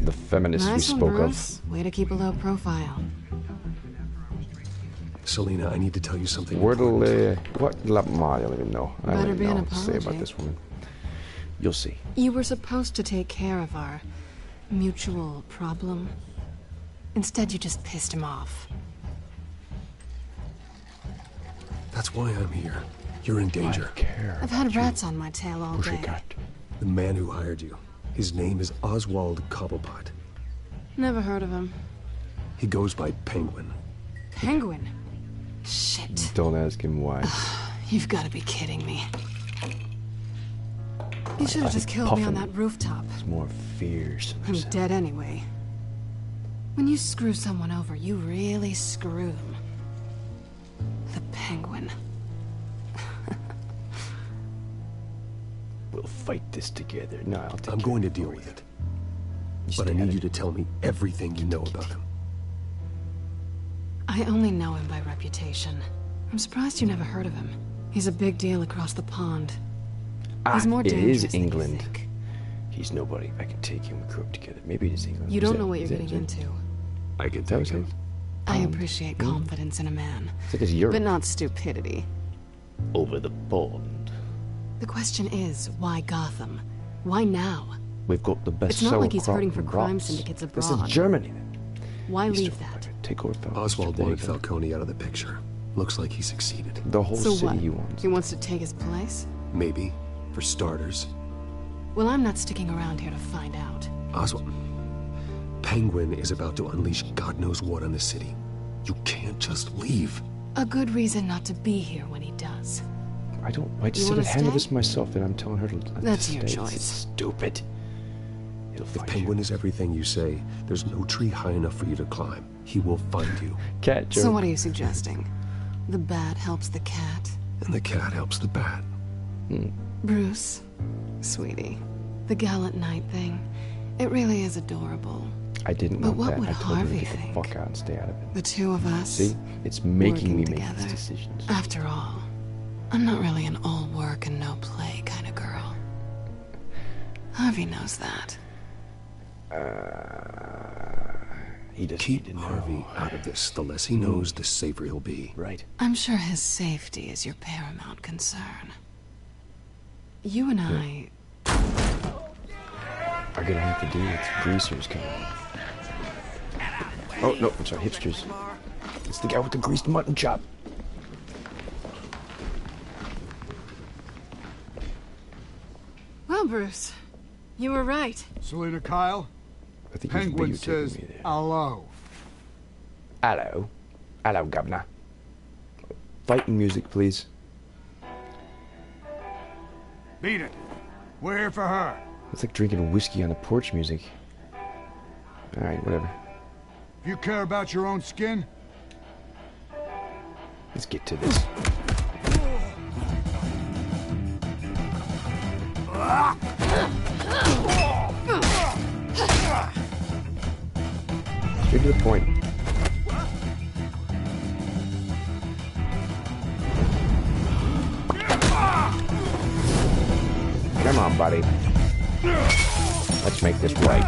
S1: The feminist we
S6: Nice one,
S1: spoke
S6: Bruce. Way to keep a low profile.
S10: Selina, I need to tell you something.
S1: What I don't even know. I
S6: Better
S1: don't
S6: be
S1: even
S6: an
S1: know what to say about
S6: apology.
S1: this woman. You'll see.
S6: You were supposed to take care of our mutual problem. Instead, you just pissed him off.
S10: That's why I'm here. You're in danger.
S6: I've had rats on my tail all day.
S10: The man who hired you. His name is Oswald Cobblepot.
S6: Never heard of him.
S10: He goes by Penguin.
S6: Penguin? Shit.
S1: Don't ask him why.
S6: You've got to be kidding me. You should have just killed me on that rooftop.
S1: It's more fears.
S6: I'm dead anyway. When you screw someone over, you really screw them. The Penguin.
S1: We'll fight this together. No, I'll take
S10: I'm going to deal with it. But I need you to tell me everything you know about him.
S6: I only know him by reputation. I'm surprised you never heard of him. He's a big deal across the pond. He's more
S1: it
S6: dangerous
S1: is
S6: than you
S1: England.
S6: think.
S1: He's nobody. I can take him. We grew up together. Maybe it is England.
S6: You
S1: Is
S6: don't
S1: that-
S6: know what you're
S1: is that
S6: getting
S1: it?
S6: into.
S10: I can
S1: That was
S10: take
S1: it.
S10: him.
S6: I appreciate confidence in a man.
S1: It's like it's Europe.
S6: But not stupidity.
S1: Over the pond.
S6: The question is, why Gotham? Why now?
S1: We've got the best.
S6: It's not like he's hurting for
S1: sauerkraut
S6: crime
S1: and
S6: syndicates
S1: This
S6: abroad.
S1: is Germany.
S6: Why
S1: He's
S6: leave
S1: still
S6: that?
S1: Take over Falcone.
S10: Oswald
S1: There you
S10: wanted
S1: go.
S10: Falcone out of the picture. Looks like he succeeded.
S1: The whole
S6: So
S1: city
S6: what?
S1: he wants.
S6: He wants to take his place?
S10: Maybe. For starters.
S6: Well, I'm not sticking around here to find out.
S10: Oswald. Penguin is about to unleash God knows what on the city. You can't just leave.
S6: A good reason not to be here when he does.
S1: I don't. I just
S6: You
S1: said
S6: wanna
S1: I'd handle
S6: stay?
S1: this myself. That I'm telling her to.
S6: That's
S1: to
S6: your
S1: stay.
S6: choice.
S1: It's stupid. It'll
S10: If
S1: find
S10: Penguin is everything you say, there's no tree high enough for you to climb. He will find you.
S1: Cat joke.
S6: So what are you suggesting? The bat helps the cat?
S10: And the cat helps the bat.
S6: Bruce, sweetie, the gallant knight thing, it really is adorable.
S1: I didn't
S6: But
S1: want
S6: what
S1: that.
S6: would
S1: I told her to
S6: Harvey
S1: get the
S6: think?
S1: fuck out and stay out of it.
S6: The two of us.
S1: See, it's making me
S6: working
S1: make these
S6: together.
S1: decisions.
S6: After all, I'm not really an all work and no play kind of girl. Harvey knows that.
S1: He doesn't
S10: Keep
S1: need to know.
S10: Harvey out of this. The less he knows, the safer he'll be.
S1: Right.
S6: I'm sure his safety is your paramount concern. You and I...
S1: Are gonna have to do it. Greasers coming. Oh no, I'm sorry, hipsters. It's the guy with the greased mutton chop.
S6: Well, Bruce, you were right.
S14: Selina Kyle,
S1: I think
S14: Penguin
S1: you taking
S14: says
S1: me there.
S14: hello.
S1: Hello. Hello, governor. Fighting music, please.
S14: Beat it. We're here for her.
S1: It's like drinking whiskey on the porch music. Alright, whatever.
S14: If you care about your own skin,
S1: Let's get to this. Straight to the point. Come on, buddy. Let's make this right.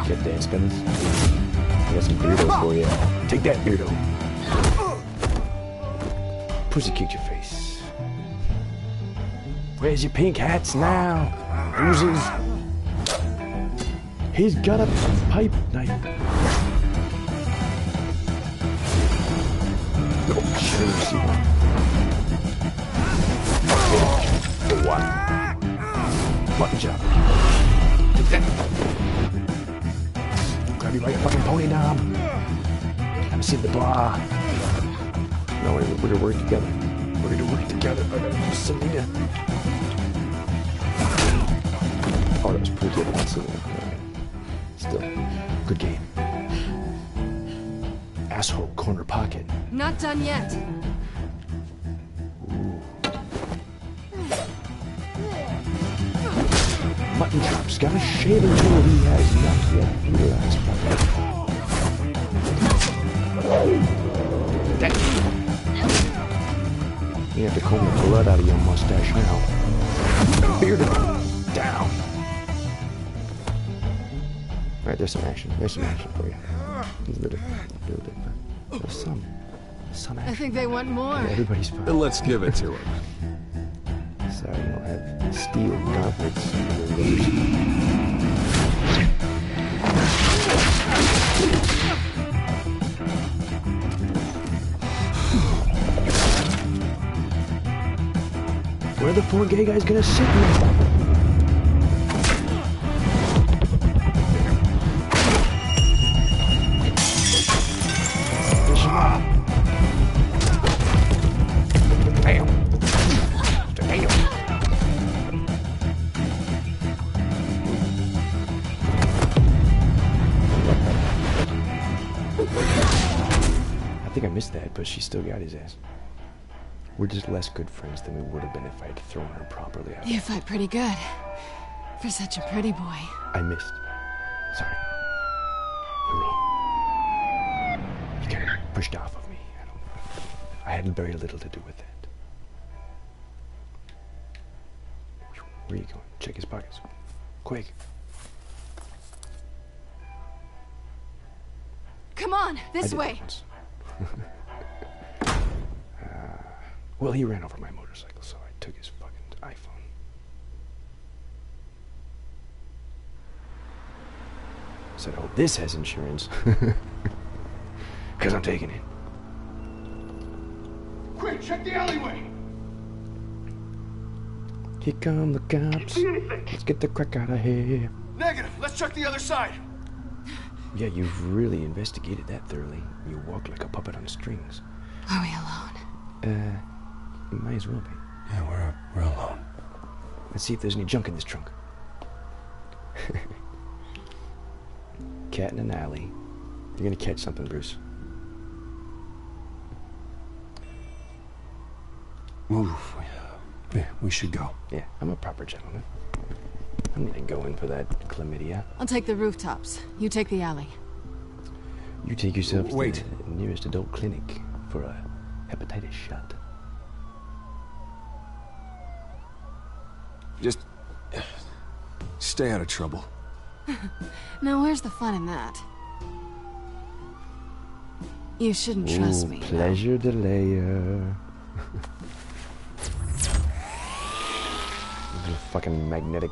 S1: Get dance guns. I got some Beardos for you. Take that, Beardo. Pussy kicked your face. Where's your pink hats now? Oozes. He's got a pipe knife. Oh, shit, I see one. What? Mutton chop. Take that. Grab you by your fucking pony knob. Have a seat at the bar. No, we're gonna work together. We're gonna work together. Selena. Oh, that was pretty good. Selena. Still, good game. Asshole corner pocket.
S6: Not done yet.
S1: Mutton chops got a shaving tool he has not yet utilized. You have to comb the blood out of your mustache now. Beard it down. Alright, there's some action. There's some action for you. A little bit, but there's some action.
S6: I think they want more.
S1: Yeah, everybody's fine.
S10: Then let's give it to him.
S1: Sorry, you don't have steel gauntlets. Where are the 4 gay guys gonna sit now? I think I missed that, but she still got his ass. We're just less good friends than we would have been if I had thrown her properly out.
S6: You fight pretty good. For such a pretty boy.
S1: I missed. Sorry. You're wrong. You kind of pushed off of me. I had very little to do with that. Where are you going? Check his pockets. Quick.
S6: Come on, this way.
S1: Well, he ran over my motorcycle, so I took his fucking iPhone. Said, oh, this has insurance. Because I'm taking it.
S14: Quick, check the alleyway!
S1: Here come the cops. Let's get the crack out of here.
S14: Negative, let's check the other side.
S1: Yeah, you've really investigated that thoroughly. You walk like a puppet on strings.
S6: Are we alone?
S1: Might as well be.
S3: Yeah, we're alone.
S1: Let's see if there's any junk in this trunk. Cat in an alley. You're gonna catch something, Bruce.
S3: Oof. Yeah, we should go.
S1: Yeah, I'm a proper gentleman. I'm gonna go in for that chlamydia.
S6: I'll take the rooftops. You take the alley.
S1: You take yourself to
S3: Wait.
S1: the nearest adult clinic for a hepatitis shot.
S10: Just stay out of trouble.
S6: Now, where's the fun in that? You shouldn't trust me.
S1: Pleasure delayer. Little fucking magnetic.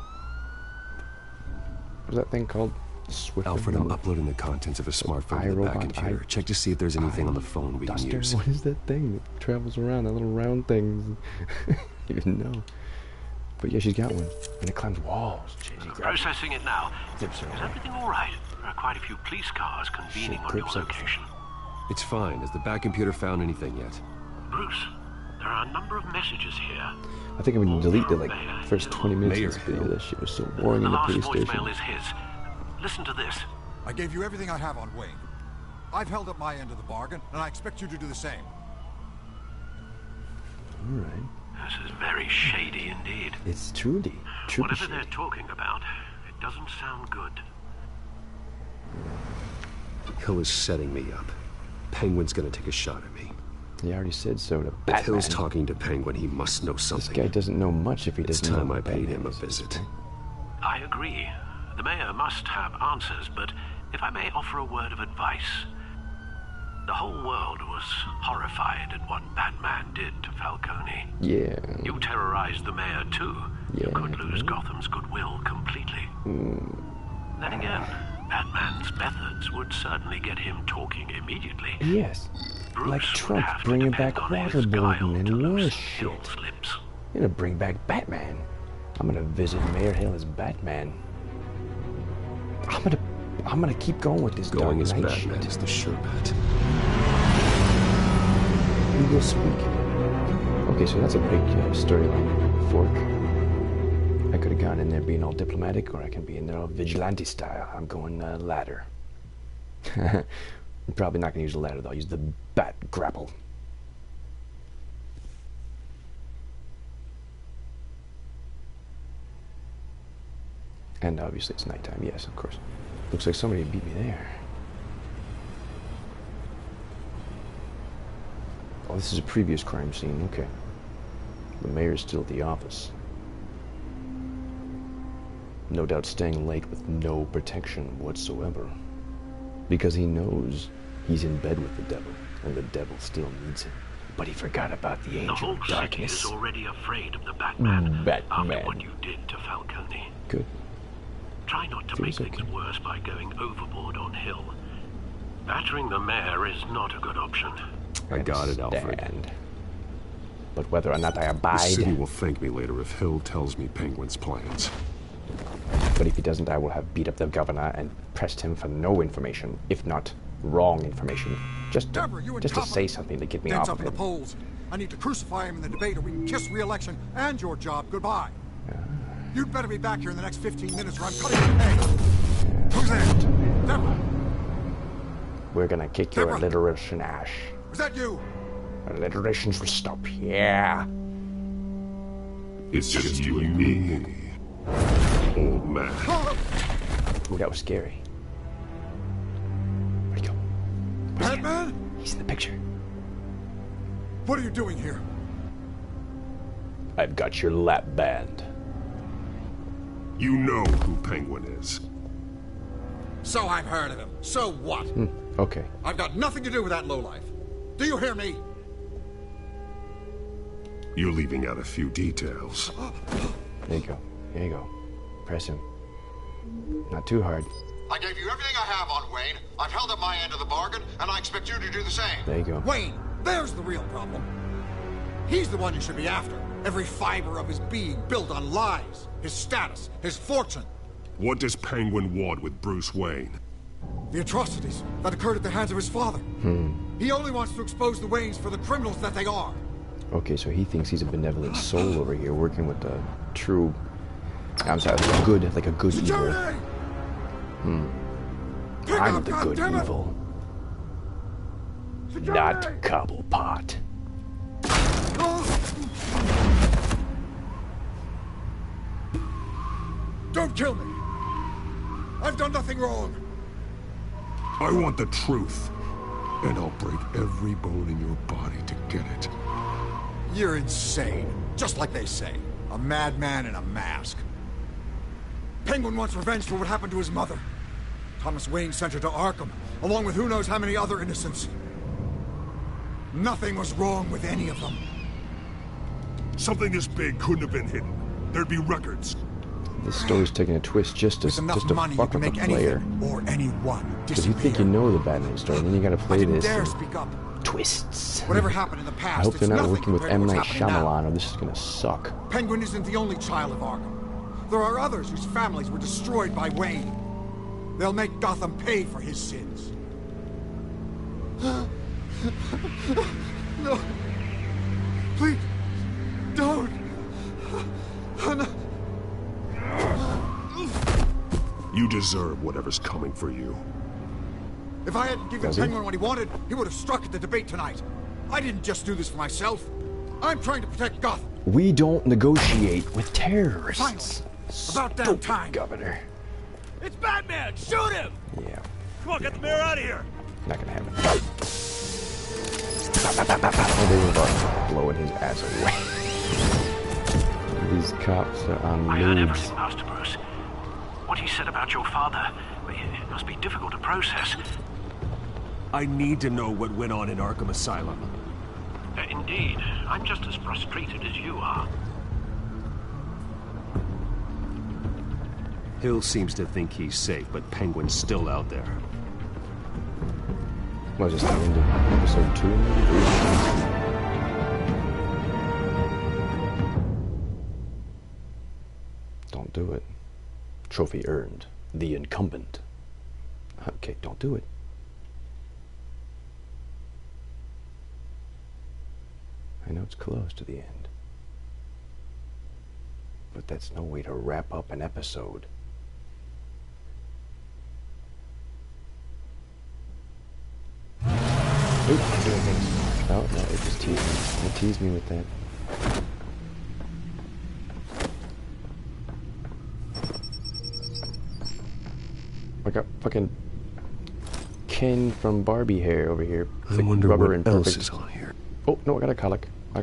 S1: What's that thing called? Swift.
S10: Alfred, I'm uploading the contents of a smartphone to the back computer. Check to see if there's anything on the phone we can use.
S1: What is that thing that travels around? That little round thing. I don't even know. But yeah, she's got one. And it climbs walls.
S9: Processing it now. Is everything all right? There are quite a few police cars convening on your location.
S10: It's fine. Has the back computer found anything yet?
S9: Bruce, there are a number of messages here.
S1: I think I'm going to delete the first 20 minutes of this video. That shit was so boring in the police station.
S9: The last voicemail is his. Listen to this.
S16: I gave you everything I have on Wayne. I've held up my end of the bargain, and I expect you to do the same.
S1: All right.
S9: This is very shady indeed.
S1: It's truly
S9: Whatever
S1: shady.
S9: they're talking about, it doesn't sound good.
S10: Hill is setting me up. Penguin's gonna take a shot at me.
S1: He already said so to Batman.
S10: If Hill's talking to Penguin, he must know something.
S1: This guy doesn't know much if he doesn't know.
S10: It's time I paid him a visit.
S9: I agree. The mayor must have answers, but if I may offer a word of advice. The whole world was horrified at what Batman did to Falcone.
S1: Yeah.
S9: You terrorized the mayor too.
S1: Yeah.
S9: You could lose Gotham's goodwill completely. Then again, Batman's methods would certainly get him talking immediately.
S1: Yes.
S9: Bruce
S1: Like Trump bringing back waterboarding and war shit. You're gonna bring back Batman. I'm gonna visit Mayor Hill as Batman. I'm gonna keep going with this
S10: Going as
S1: Dark Knight
S10: Batman
S1: shit.
S10: is the sure bet.
S1: He will speak. Okay, so that's a big storyline fork. I could have gone in there being all diplomatic, or I can be in there all vigilante style. I'm going ladder. I'm probably not going to use the ladder, though. I'll use the bat grapple. And obviously it's nighttime. Yes, of course. Looks like somebody beat me there. Oh, this is a previous crime scene. Okay. The mayor's still at the office. No doubt staying late with no protection whatsoever. Because he knows he's in bed with the devil, and the devil still needs him. But he forgot about the Angel of Darkness.
S9: The whole city is already afraid of the Batman,
S1: Batman.
S9: after what you did to Falcone.
S1: Good.
S9: Try not to make things worse by going overboard on Hill. Battering the mayor is not a good option.
S10: I got it, Alfred.
S1: But whether or not I abide...
S13: The city will thank me later if Hill tells me Penguin's plans.
S1: But if he doesn't, I will have beat up the governor and pressed him for no information, if not wrong information. Just to say something to get me off of
S16: up in the polls. I need to crucify him in the debate or we can kiss re-election and your job goodbye. You'd better be back here in the next 15 minutes or I'm cutting your pay. Who's there? Deborah!
S1: We're gonna kick your alliteration ash.
S16: Was that you?
S1: Alliterations will stop here.
S13: It's just you and me, old man.
S1: Ooh, that was scary. Where'd he go?
S16: Batman?
S1: He's in the picture.
S16: What are you doing here?
S1: I've got your lap band.
S13: You know who Penguin is.
S16: So I've heard of him. So what?
S1: Okay.
S16: I've got nothing to do with that lowlife. Do you hear me?
S13: You're leaving out a few details.
S1: There you go. There you go. Press him. Not too hard.
S16: I gave you everything I have on Wayne. I've held up my end of the bargain, and I expect you to do the same.
S1: There you go.
S16: Wayne, there's the real problem. He's the one you should be after. Every fiber of his being built on lies. His status, his fortune.
S13: What does Penguin want with Bruce Wayne?
S16: The atrocities that occurred at the hands of his father. He only wants to expose the Waynes for the criminals that they are.
S1: Okay, so he thinks he's a benevolent soul over here, working with the true... I'm sorry, like a good evil. I'm the good evil. Not Cobblepot.
S16: Don't kill me. I've done nothing wrong.
S13: I want the truth. And I'll break every bone in your body to get it.
S16: You're insane. Just like they say. A madman in a mask. Penguin wants revenge for what happened to his mother. Thomas Wayne sent her to Arkham, along with who knows how many other innocents. Nothing was wrong with any of them.
S13: Something this big couldn't have been hidden. There'd be records.
S1: This story's taking a twist just to fuck with the player.
S16: Or anyone.
S1: Because you think you know the Batman story, and then you gotta play this.
S16: Dare speak up.
S1: Twists.
S16: Whatever happened in the past,
S1: I hope they're not working with M. Night
S16: Shyamalan,
S1: Shyamalan, or this is gonna suck.
S16: Penguin isn't the only child of Arkham. There are others whose families were destroyed by Wayne. They'll make Gotham pay for his sins. No. Please. Don't.
S13: You deserve whatever's coming for you.
S16: If I hadn't given Penguin what he wanted, he would have struck at the debate tonight. I didn't just do this for myself. I'm trying to protect Gotham.
S1: We don't negotiate with terrorists.
S16: Finally. About damn time.
S1: Governor.
S12: It's Batman! Shoot him!
S1: Yeah.
S12: Come on, get the mayor out of here!
S1: Not gonna happen. Oh, they were about blowing his ass away. These cops are on
S9: I heard
S1: moves.
S9: everything, Master Bruce. What he said about your father, it must be difficult to process.
S10: I need to know what went on in Arkham Asylum.
S9: Indeed. I'm just as frustrated as you are.
S10: Hill seems to think he's safe, but Penguin's still out there.
S1: Was this the end of episode 2? Don't do it. Trophy earned. The incumbent. Okay, don't do it. I know it's close to the end. But that's no way to wrap up an episode. Oop, I'm doing things. Oh, no, it just teased me. It teased me with that. I got fucking Ken from Barbie hair over here.
S10: I wonder
S1: rubber
S10: what
S1: and
S10: else
S1: perfect.
S10: is on here.
S1: Oh, no, I got a colic. I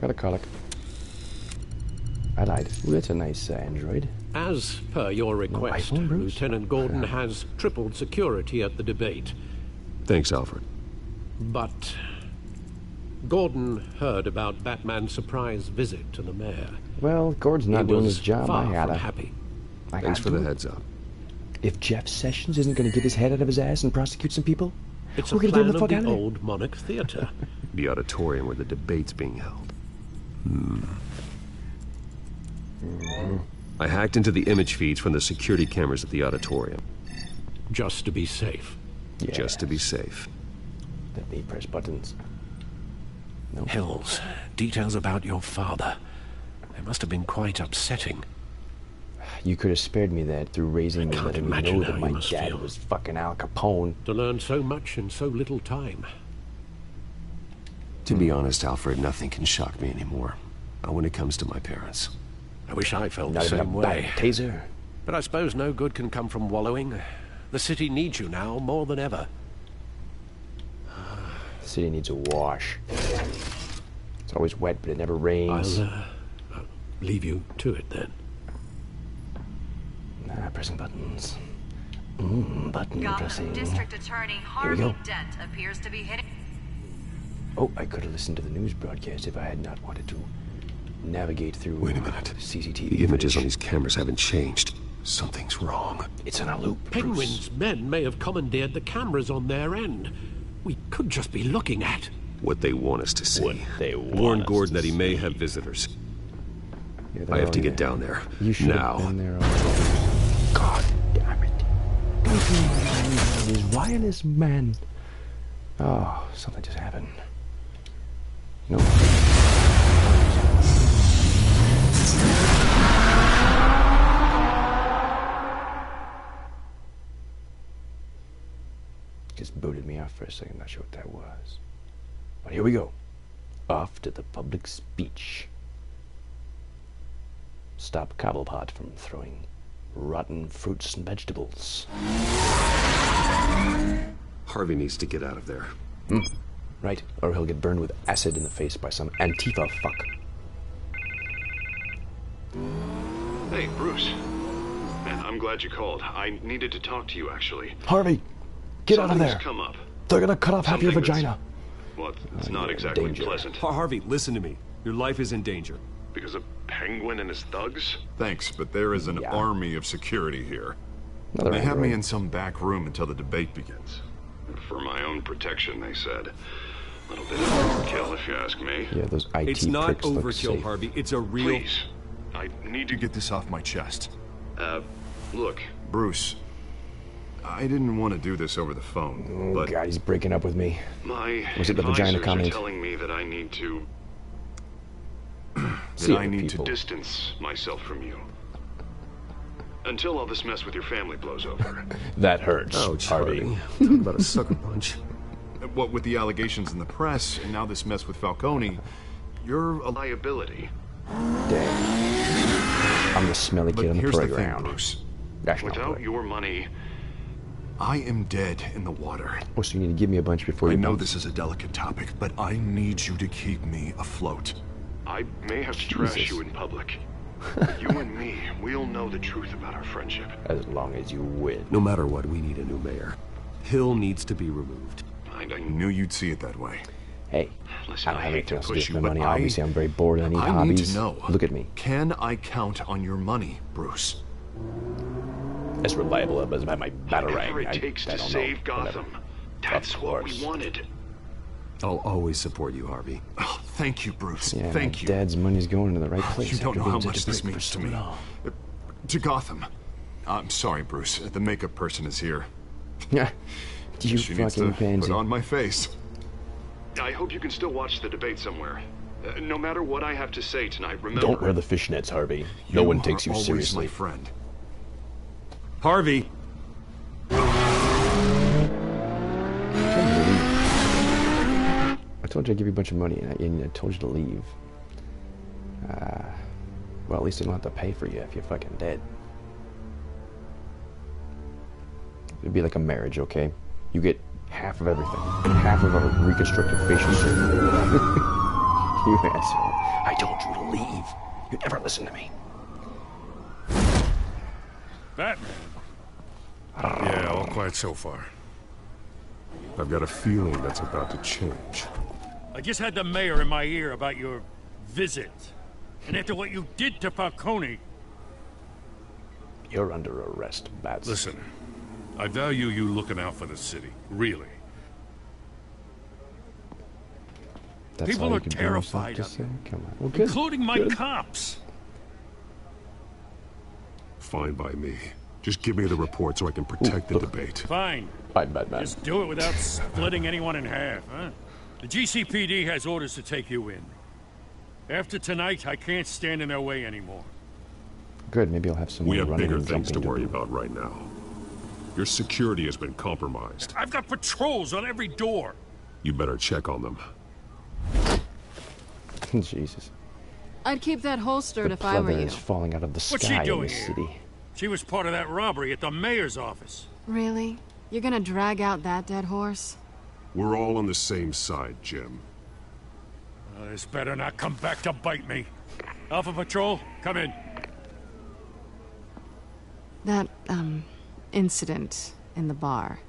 S1: lied. Ooh, that's a nice android.
S9: As per your request, Lieutenant Gordon has tripled security at the debate.
S10: Thanks, Alfred.
S9: But Gordon heard about Batman's surprise visit to the mayor.
S1: Well, Gordon's not doing his job.
S9: Far
S1: I gotta.
S9: from happy.
S10: Thanks for the heads up.
S1: If Jeff Sessions isn't going to get his head out of his ass and prosecute some people,
S9: It's
S1: we're
S9: a
S1: going to do
S9: plan
S1: him the
S9: of
S1: fuck
S9: the
S1: out of here.
S9: old Monarch Theatre.
S10: The auditorium where the debate's being held. I hacked into the image feeds from the security cameras at the auditorium.
S9: Just to be safe.
S10: Just to be safe.
S1: Let me press buttons. No.
S9: Hills, details about your father. They must have been quite upsetting.
S1: You could have spared me that through raising me, letting me
S9: imagine
S1: know
S9: how
S1: that
S9: you
S1: my
S9: must
S1: dad
S9: feel.
S1: was fucking Al Capone.
S9: To learn so much in so little time.
S10: To be honest, Alfred, nothing can shock me anymore. Not when it comes to my parents.
S9: I wish I felt
S1: Not
S9: the
S1: even
S9: same
S1: a
S9: way.
S1: taser.
S9: But I suppose no good can come from wallowing. The city needs you now more than ever.
S1: The city needs a wash. It's always wet, but it never rains.
S9: I'll leave you to it then.
S1: Pressing buttons. Button
S15: Gotham
S1: pressing.
S15: District Attorney
S1: Here we
S15: Harvey
S1: go.
S15: Dent appears to be hitting.
S1: Oh, I could have listened to the news broadcast if I had not wanted to navigate through.
S10: Wait a minute.
S1: CCTV.
S10: The images
S1: footage.
S10: on these cameras haven't changed. Something's wrong.
S1: It's in a loop.
S9: Penguin's men may have commandeered the cameras on their end. We could just be looking at
S10: What they want us to see.
S1: What they want
S10: Warn
S1: us
S10: Gordon
S1: to
S10: that he may have visitors.
S1: Yeah, they're
S10: I have to
S1: already
S10: get down there.
S1: You should
S10: now.
S1: have been there already. God damn it. These wireless men. Oh, something just happened. No. Just booted me off for a second. Not sure what that was. But here we go. Off to the public speech. Stop Cobblepot from throwing rotten fruits and vegetables.
S10: Harvey needs to get out of there.
S1: Right, or he'll get burned with acid in the face by some Antifa fuck.
S17: Hey, Bruce. Man, I'm glad you called. I needed to talk to you, actually.
S1: Harvey, get out of
S17: Something's
S1: there.
S17: come up.
S1: They're gonna cut off half your
S17: Something that's-
S1: vagina.
S17: Well, it's not exactly
S1: danger.
S17: pleasant.
S10: Harvey, listen to me. Your life is in danger.
S17: Because of Penguin and his thugs?
S3: Thanks, but there is an army of security here.
S1: Another
S3: They have me
S1: android.
S3: in some back room until the debate begins.
S17: For my own protection, they said. A little bit of overkill, if you ask me.
S1: Yeah, those IT
S10: It's not
S1: pricks look
S10: overkill,
S1: safe.
S10: Harvey. It's a real...
S17: Please. I need to
S3: Get this off my chest.
S17: Look.
S3: Bruce, I didn't want to do this over the phone,
S1: Oh
S3: but
S1: God, he's breaking up with me.
S17: My
S1: Was it the vagina
S17: advisors
S1: comment?
S17: are telling me that I need to...
S1: See
S17: that I
S1: other
S17: need
S1: people.
S17: to distance myself from you. Until all this mess with your family blows over.
S1: That hurts,
S10: Ouch,
S1: Harvey.
S10: Harvey. Talk about a sucker punch.
S3: what with the allegations in the press and now this mess with Falcone, you're a
S17: Liability.
S1: Damn. I'm the smelly
S3: But
S1: kid on the
S3: here's the thing,
S1: playground.
S3: Bruce.
S1: National
S17: Without
S1: Park.
S17: your money,
S3: I am dead in the water.
S1: Oh, so you need to give me a bunch before
S3: I
S1: you
S3: know
S1: bounce?
S3: this is a delicate topic, but I need you to keep me afloat.
S17: I may have to trash you in public. You and me, we'll know the truth about our friendship.
S1: As long as you win.
S10: No matter what, we need a new mayor. Hill needs to be removed.
S3: I knew you'd see it that way.
S1: Hey,
S17: Listen,
S1: I don't have
S17: hate
S1: anything
S17: to
S1: else to do
S17: push
S1: with
S17: you,
S1: my
S17: but
S1: money. Obviously, I'm very bored and I need hobbies.
S3: Need to know.
S1: Look at me.
S3: Can I count on your money, Bruce?
S1: As reliable as my batarang.
S17: Whatever it takes to save Gotham. That's what we wanted.
S10: I'll always support you, Harvey.
S3: Oh, thank you, Bruce.
S1: Yeah,
S3: thank
S1: my
S3: you.
S1: dad's money's going in the right place.
S3: You don't
S1: after
S3: know
S1: being
S3: how
S1: such
S3: much
S1: a
S3: this
S1: prick
S3: means
S1: for
S3: to
S1: so
S3: me.
S1: long.
S3: To Gotham. I'm sorry, Bruce. The makeup person is here.
S1: Yeah, you
S3: She needs
S1: fucking
S3: to
S1: pansy.
S3: put on my face.
S17: I hope you can still watch the debate somewhere. No matter what I have to say tonight, remember...
S1: Don't wear the fishnets, Harvey. No one takes you
S3: always
S1: seriously.
S3: my friend.
S10: Harvey!
S1: I told you I'd give you a bunch of money, and I told you to leave. Well, at least I don't have to pay for you if you're fucking dead. It'd be like a marriage, okay? You get half of everything. Half of a reconstructive facial surgery. You asshole. I told you to leave. You never listen to me.
S7: Batman? Yeah, all quiet so far.
S13: I've got a feeling that's about to change.
S7: I just had the mayor in my ear about your visit. And after what you did to Falcone...
S1: You're under arrest, Bats.
S7: Listen, I value you looking out for the city. Really.
S1: That's
S7: People
S1: all you
S7: are
S1: could bring
S7: terrified
S1: yourself to
S7: of
S1: say?
S7: you.
S1: Come on. Well, good.
S7: Including my
S1: Good.
S7: cops.
S13: Fine by me. Just give me the report so I can protect the debate.
S7: Fine.
S1: Fine, Batman.
S7: Just do it without splitting anyone in half, huh? The GCPD has orders to take you in. After tonight, I can't stand in their way anymore.
S1: Good, maybe I'll have some
S13: We have
S1: running
S13: bigger
S1: and
S13: things to
S1: jumping
S13: worry about right now. Your security has been compromised.
S7: I've got patrols on every door.
S13: You better check on them.
S1: Jesus.
S6: I'd keep that holstered
S1: The
S6: if I were
S1: pleather
S6: you.
S1: is falling out of the
S7: What's
S1: sky
S7: she
S1: in
S7: doing
S1: this
S7: here?
S1: city.
S7: She was part of that robbery at the mayor's office.
S6: Really? You're gonna drag out that dead horse?
S13: We're all on the same side, Jim.
S7: This better not come back to bite me. Alpha Patrol, come in.
S6: That, incident in the bar.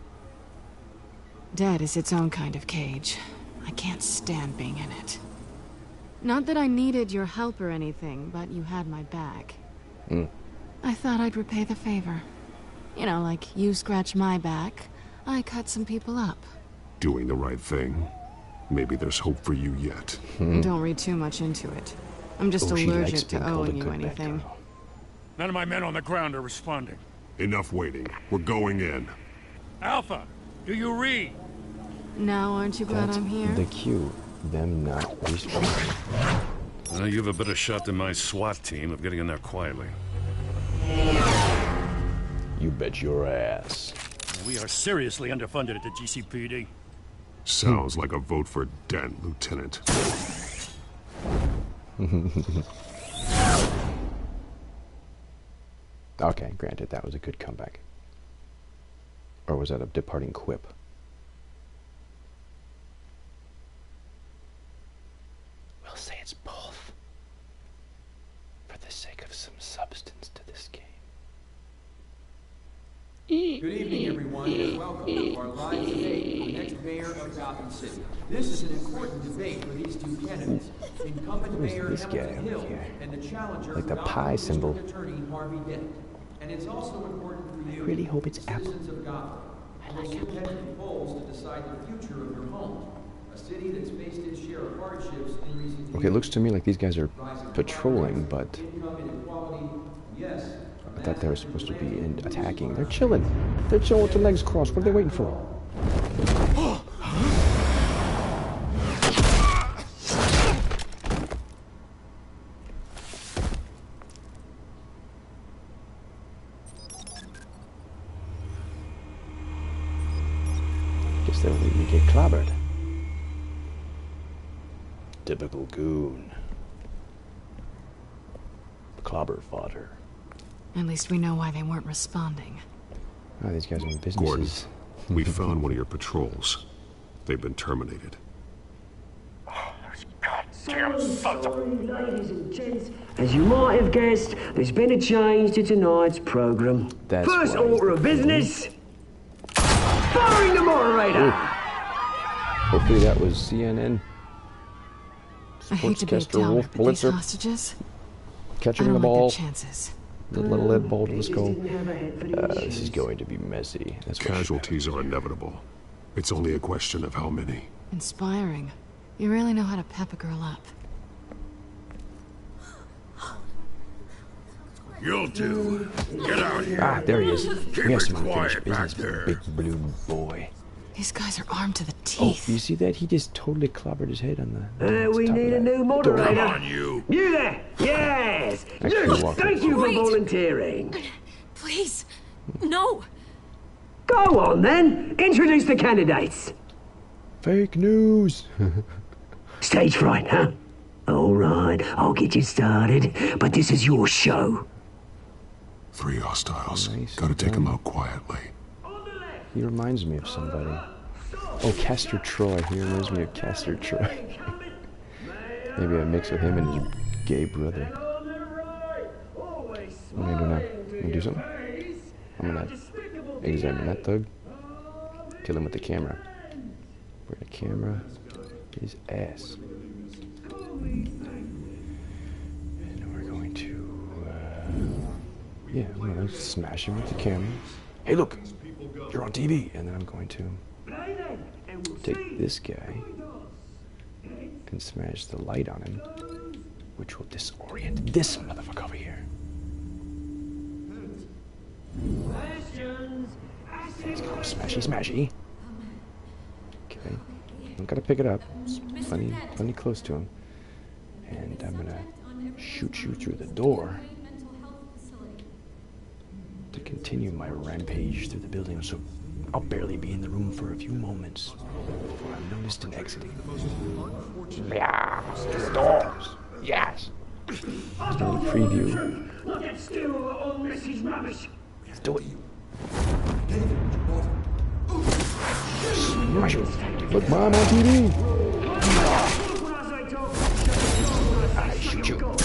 S6: Dead is its own kind of cage. I can't stand being in it. Not that I needed your help or anything, but you had my back. I thought I'd repay the favor. You know, like you scratch my back, I cut some people up.
S13: Doing the right thing. Maybe there's hope for you yet.
S6: Don't read too much into it. I'm just
S1: She likes
S6: allergic to
S1: being called a
S6: owing you
S1: good bad
S6: anything.
S1: girl.
S7: None of my men on the ground are responding.
S13: Enough waiting. We're going in.
S7: Alpha, do you read?
S6: Now, aren't you glad
S1: That's
S6: I'm here?
S1: the cue. Them not responding.
S7: You have a better shot than my SWAT team of getting in there quietly.
S1: You bet your ass.
S7: We are seriously underfunded at the GCPD.
S13: Sounds like a vote for Dent, Lieutenant.
S1: Okay, granted, that was a good comeback. Or was that a departing quip? We'll say it's both. For the sake of some substance to this game.
S18: Good evening, everyone, and welcome to our live debate for the next mayor of Gotham City. This is an important debate for these two candidates, incumbent
S1: Who's
S18: Mayor
S1: this guy
S18: Hamilton
S1: over
S18: Hill
S1: here?
S18: and the challenger,
S1: Like the
S18: Gotham
S1: pie
S18: District
S1: symbol.
S18: Attorney Harvey Dent. And it's also important for you,
S1: I really hope it's
S18: citizens of Gotham, who will soon head to the polls to decide the future of your homes. A city that's faced its share of hardships in recent years.
S1: Okay, it looks to me like these guys are
S18: Rising
S1: patrolling,
S18: poverty,
S1: but
S18: income inequality, yes,
S1: I thought they were supposed to be attacking. They're chilling. They're chilling with their legs crossed. What are they waiting for? Guess they'll leave me get clobbered. Typical goon. Clobber fodder.
S6: At least we know why they weren't responding.
S1: Oh, these guys are in businesses.
S13: Gordon, we found one of your patrols. They've been terminated.
S19: Sorry, ladies and gents. As you might have guessed, there's been a change to tonight's program.
S1: That's
S19: First
S1: why
S19: order of business, firing the moderator.
S1: Hopefully that was CNN.
S6: I hate to be a
S1: Sportscaster
S6: downer,
S1: Wolf
S6: but these
S1: Blitzer
S6: hostages,
S1: catching
S6: I don't
S1: the
S6: like
S1: ball.
S6: their chances.
S1: The little lead ball to the skull. This is going to be messy. That's what
S13: Casualties are inevitable. It's only a question of how many.
S6: Inspiring. You really know how to pep a girl up.
S5: You'll do. Get out here.
S1: Ah, there he is.
S5: Keep
S1: We have
S5: it
S1: some unfinished
S5: quiet back
S1: business,
S5: there.
S1: big blue boy.
S6: These guys are armed to the
S1: Oh,
S6: teeth.
S1: you see that? He just totally clobbered his head on the.
S19: We
S1: top
S19: need
S1: of
S19: a
S1: that
S19: new
S1: door.
S19: moderator.
S5: Come on, you.
S19: You there? Yes.
S1: Actually,
S19: Yes.
S1: walk
S19: Thank
S1: it.
S19: you for
S4: Wait.
S19: volunteering.
S4: Please. No.
S19: Go on then. Introduce the candidates.
S1: Fake news.
S19: Stage fright, huh? All right, I'll get you started, but this is your show.
S13: 3 hostiles.
S1: Nice
S13: Gotta
S1: and
S13: take them
S1: done.
S13: out quietly.
S1: He reminds me of somebody. Oh, Castor Troy. He reminds me of Castor Troy. Maybe a mix of him and his gay brother. What am I doing now? Gonna do something? I'm gonna examine that thug. Kill him with the camera. Where the camera is ass. And we're going to, yeah, I'm gonna smash him with the camera. Hey, look, you're on TV. And then I'm going to take this guy and smash the light on him, which will disorient this motherfucker over here. Let's go smashy smashy. Okay, I'm gonna pick it up. It's plenty close to him. And I'm gonna shoot you through the door to continue my rampage through the building. So I'll barely be in the room for a few moments before I'm noticed and exiting. Yeah, the doors. Yes. Just a little preview. Let's do it. Smash it. Look, Mom, on TV. I shoot you. Door.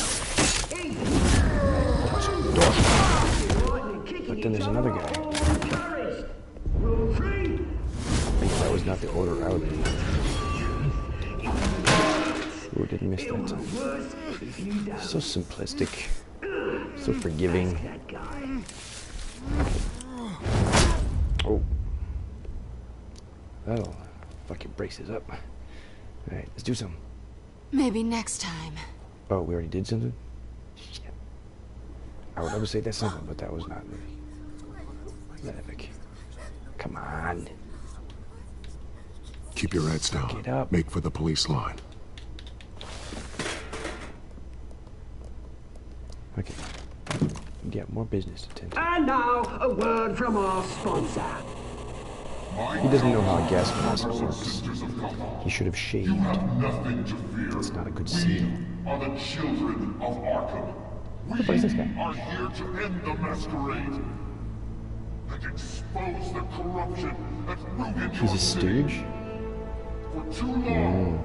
S1: But then there's another guy. That was not the order I would be. Ooh, didn't miss that time. So simplistic. So forgiving. Oh. That'll fucking braces up. Alright, let's do something.
S6: Maybe next time.
S1: Oh, we already did something? Shit. I would love to say that's something, but that was not really that epic. Come on.
S13: Keep your heads down.
S1: Get up.
S13: Make for the police line.
S1: Okay. We got more business to tend to.
S19: And now, a word from our sponsor.
S1: He doesn't know how a gas mask works. He should have shaved. It's not a good seal.
S20: Are the children of Arkham.
S1: What the fuck is this guy?
S20: Are here to end the masquerade and expose the corruption that rooted
S1: He's a stooge?
S20: For too long,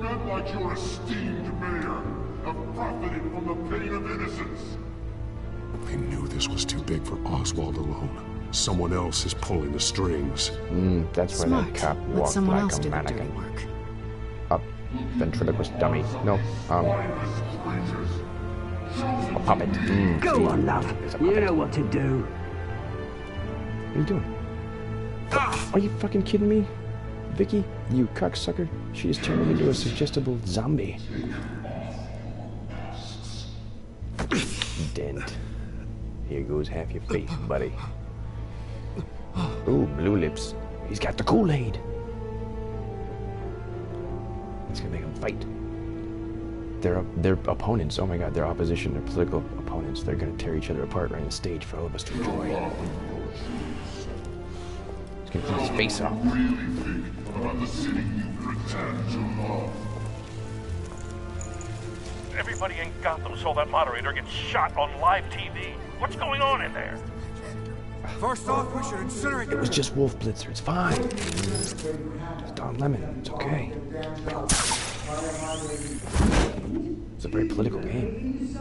S20: men like your esteemed mayor have profited from the pain of innocence.
S13: They knew this was too big for Oswald alone. Someone else is pulling the strings.
S1: That's where that cop walked like a mannequin. A ventriloquist dummy. No, a puppet.
S19: Go on, love. You know what to do.
S1: What are you doing? Are you fucking kidding me? Vicky, you cocksucker. She just turned him into a suggestible zombie. Dent. Here goes half your face, buddy. Ooh, blue lips. He's got the Kool-Aid. It's gonna make them fight. They're opponents. Oh my god, they're opposition. They're political opponents. They're gonna tear each other apart right on the stage for all of us to enjoy. He's gonna eat his face off.
S20: About the city you pretend to love.
S12: Everybody in Gotham saw that moderator get shot on live TV. What's going on in there?
S16: First off, we should incinerate
S1: It was just Wolf Blitzer. It's fine. It's Don Lemon. It's okay. It's a very political game.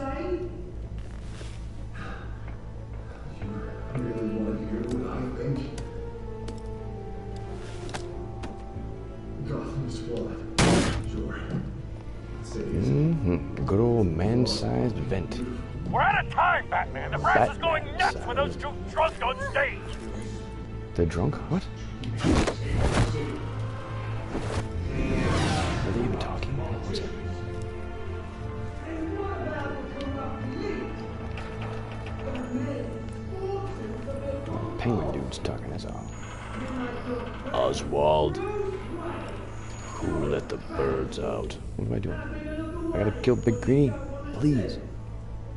S1: Good old man-sized vent.
S12: We're out of time, Batman. The press is going nuts with those two drunks on stage.
S1: They're drunk? What? Are they even talking? What's happening? Penguin dude's talking, that's all. Oswald. Who let the birds out? What am I doing? I gotta kill Big Greenie. Please.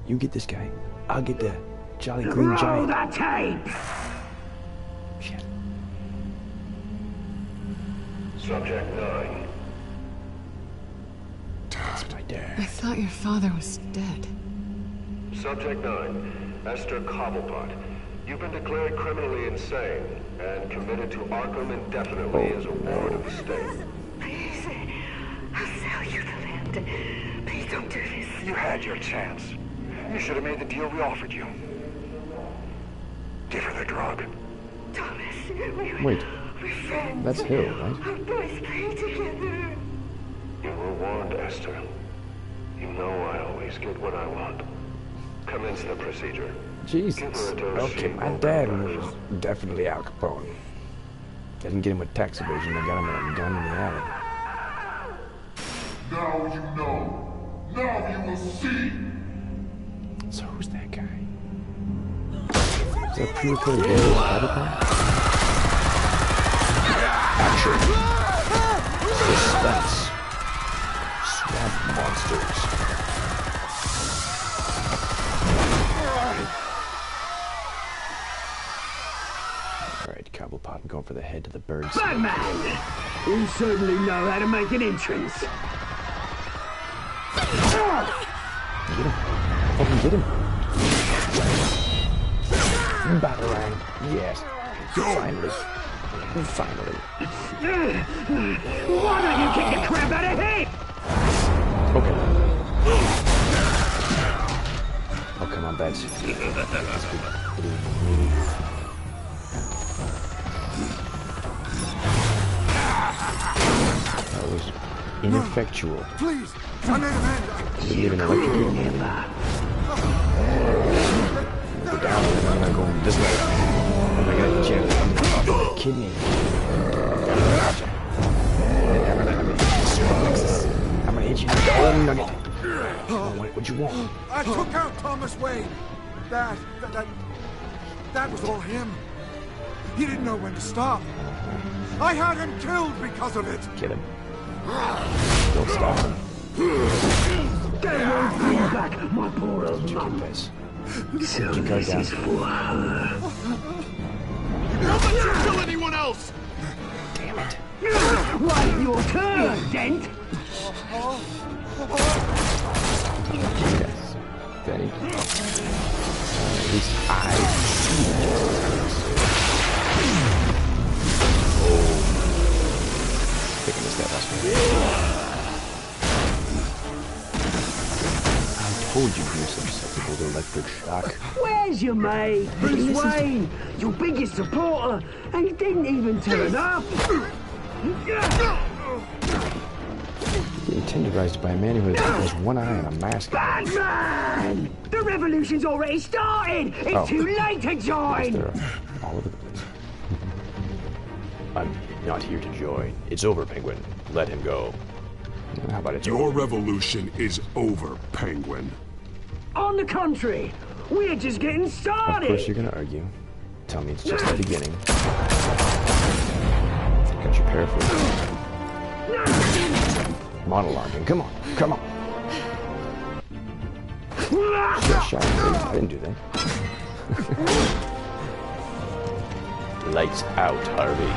S1: You get this guy. I'll get the Jolly Green Giant.
S19: Roll that tape!
S1: Shit.
S20: Subject 9.
S1: That's my dad.
S6: I thought your father was dead.
S17: Subject 9, Esther Cobblepot. You've been declared criminally insane and committed to Arkham indefinitely as a ward of the state.
S15: Please, I'll sell you the land. Please don't do this.
S14: You had your chance. You should have made the deal we offered you.
S17: Give her the drug.
S15: Thomas,
S1: Wait,
S15: we're friends.
S1: that's Hill, right?
S15: Our boys play together.
S17: You were warned, Esther. You know I always get what I want. Commence the procedure.
S1: Jesus. Okay, my dad was definitely Al Capone. Didn't get him with tax evasion, they got him with a gun in the alley.
S20: Now you know. Now you will see.
S1: So who's that guy? Is that pre-recorded video of Spider-Man? Action. Suspense. Swamp monsters. Alright, Cobblepot, I'm going for the head to the birds.
S19: Batman! You certainly know how to make an entrance.
S1: Get him. Fucking get him. Batarang. Yes. Finally. Finally.
S19: Why don't you kick the crap out of him?
S1: Okay. Oh, come on, Betsy. That was ineffectual.
S16: Please, I made a man.
S1: Didn't even electrocute me. Go down, and I'm gonna go this way. I'm gonna get you. I'm gonna kidney. I'm gonna hit you with the whole nugget. What you want?
S16: I took out Thomas Wayne. That was all him. He didn't know when to stop. I had him killed because of it.
S1: Get him. Don't stop him.
S19: That won't bring back my poor old mum. So this is for her.
S20: Don't let you kill anyone else!
S1: Damn it.
S19: Right, your turn, Dent.
S1: Yes. Thank you. At least I see justice. Oh. Taking a step last I told you he was susceptible to electric shock.
S19: Where's your mate, Bruce Wayne? Your biggest supporter, and he didn't even turn up.
S1: Getting tenderized by a man who has one eye and a mask.
S19: Batman! The revolution's already started! It's too late to join!
S1: Yes, they're all over the place. I'm not here to join. It's over, Penguin. Let him go. How about it?
S13: Your revolution is over, Penguin.
S19: On the contrary, we're just getting started!
S1: Of course you're gonna argue. Tell me it's just the beginning. Got your paraphrase. Monologuing. Come on. Come on. Shot. I didn't do that. Lights out, Harvey.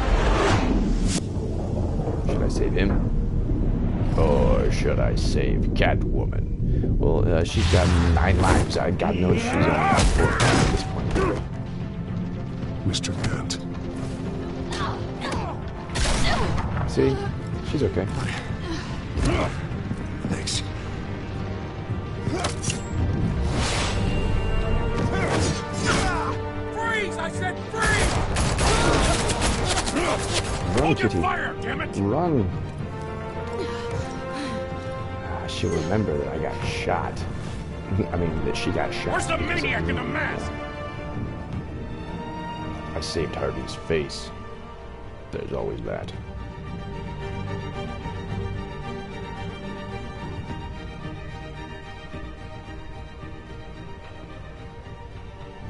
S1: Should I save him? Or should I save Catwoman? Well, she's got 9 lives. God knows she's only got 4 at this point.
S13: Mr. Dent.
S1: See? She's okay.
S13: Thanks.
S20: Freeze! I said freeze!
S1: Run, Kitty.
S20: Fire, damn it!
S1: Run. She'll remember that I got shot. I mean, that she got shot.
S20: Where's the maniac in the mask?
S1: I saved Harvey's face. There's always that.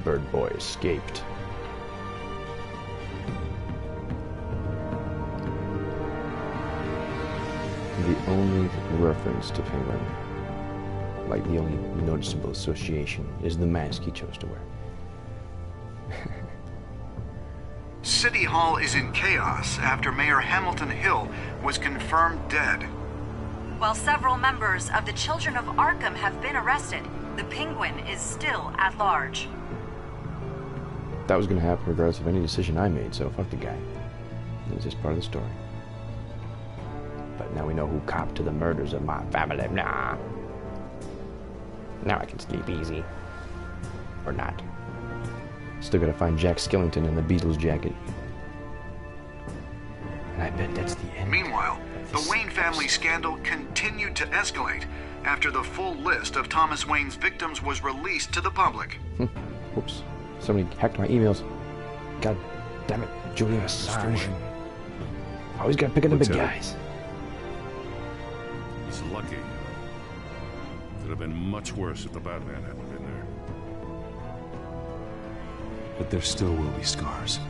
S1: Bird Boy escaped. The only reference to Penguin, like the only noticeable association, is the mask he chose to wear.
S21: City Hall is in chaos after Mayor Hamilton Hill was confirmed dead.
S15: While several members of the Children of Arkham have been arrested, the Penguin is still at large.
S1: That was going to happen regardless of any decision I made, so fuck the guy. It was just part of the story. But now we know who copped to the murders of my family. Nah. Now I can sleep easy. Or not. Still gotta find Jack Skellington in the Beatles jacket. And I bet that's the end.
S21: Meanwhile, the Wayne family scandal continued to escalate after the full list of Thomas Wayne's victims was released to the public.
S1: Whoops. Somebody hacked my emails. God damn it. Julian Assange. Always gotta pick up the big guys.
S7: He's lucky. Could have been much worse if the Batman hadn't been there.
S10: But there still will be scars.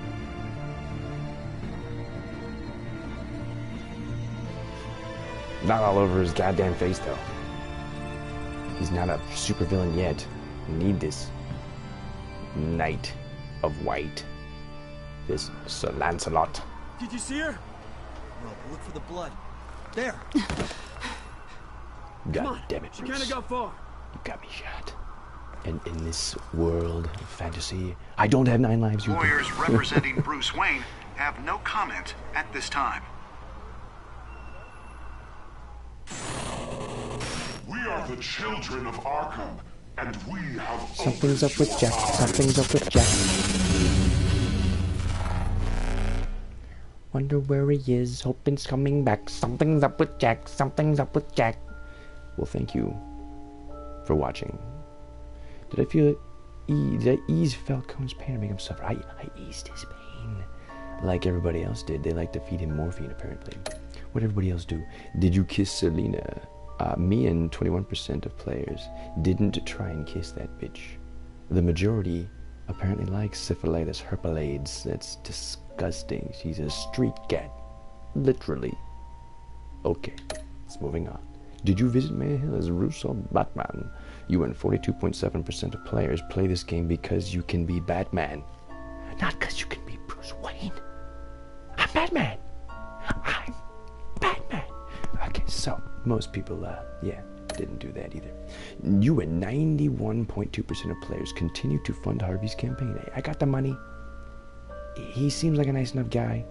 S1: Not all over his goddamn face, though. He's not a supervillain yet. We need this Knight of White. This Sir Lancelot.
S18: Did you see her? No, look for the blood. There.
S1: God damn it,
S18: She
S1: Bruce.
S18: can't have got far.
S1: You got me shot. And in this world of fantasy, I don't have 9 lives. You
S21: Lawyers representing Bruce Wayne have no comment at this time.
S20: We are the children of Arkham, and we have
S1: Something's up with Jack. Something's up with Jack. Wonder where he is. Hoping's coming back. Something's up with Jack. Something's up with Jack. Well, thank you for watching. Did I feel it? Did I ease Falcone's pain or make him suffer? I eased his pain. Like everybody else did. They like to feed him morphine, apparently. What did everybody else do? Did you kiss Selena? Me and 21% of players didn't try and kiss that bitch. The majority apparently likes syphilitis herpelades. That's disgusting. She's a street cat. Literally. Okay, it's moving on. Did you visit Mayor Hill as Russo Batman? You and 42.7% of players play this game because you can be Batman. Not because you can be Bruce Wayne. I'm Batman. I'm Batman. Okay, so most people, yeah, didn't do that either. You and 91.2% of players continue to fund Harvey's campaign. Hey, I got the money. He seems like a nice enough guy.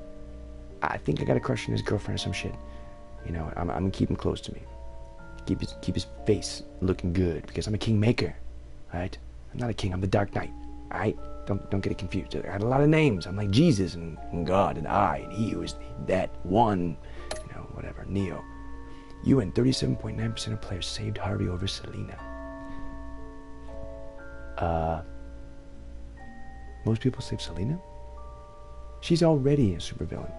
S1: I think I got a crush on his girlfriend or some shit. You know, I'm gonna keep him close to me. Keep his face looking good because I'm a kingmaker. Alright? I'm not a king, I'm the Dark Knight. Alright? Don't get it confused. I got a lot of names. I'm like Jesus and God and I and he who is that one, you know, whatever, Neo. You and 37.9% of players saved Harvey over Selena. Most people save Selena? She's already a supervillain.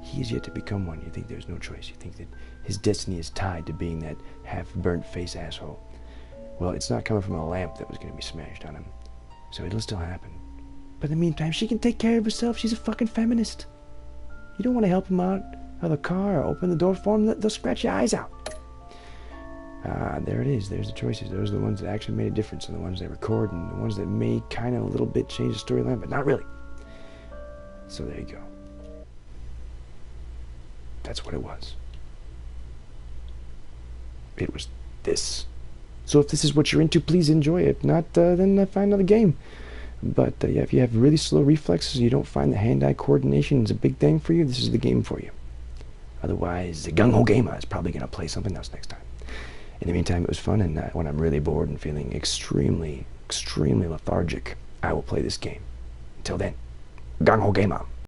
S1: He is yet to become one. You think there's no choice. You think that his destiny is tied to being that half-burnt face asshole. Well, it's not coming from a lamp that was going to be smashed on him. So it'll still happen. But in the meantime, she can take care of herself. She's a fucking feminist. You don't want to help him out of the car or open the door for him. They'll scratch your eyes out. There it is. There's the choices. Those are the ones that actually made a difference, and the ones that record, and the ones that may kind of a little bit change the storyline, but not really. So there you go. That's what it was. It was this. So if this is what you're into, please enjoy it. If not, then find another game. But yeah, if you have really slow reflexes, you don't find the hand-eye coordination is a big thing for you, this is the game for you. Otherwise, the Gung Ho Gamer is probably going to play something else next time. In the meantime, it was fun, and when I'm really bored and feeling extremely, extremely lethargic, I will play this game. Until then, Gung Ho Gamer.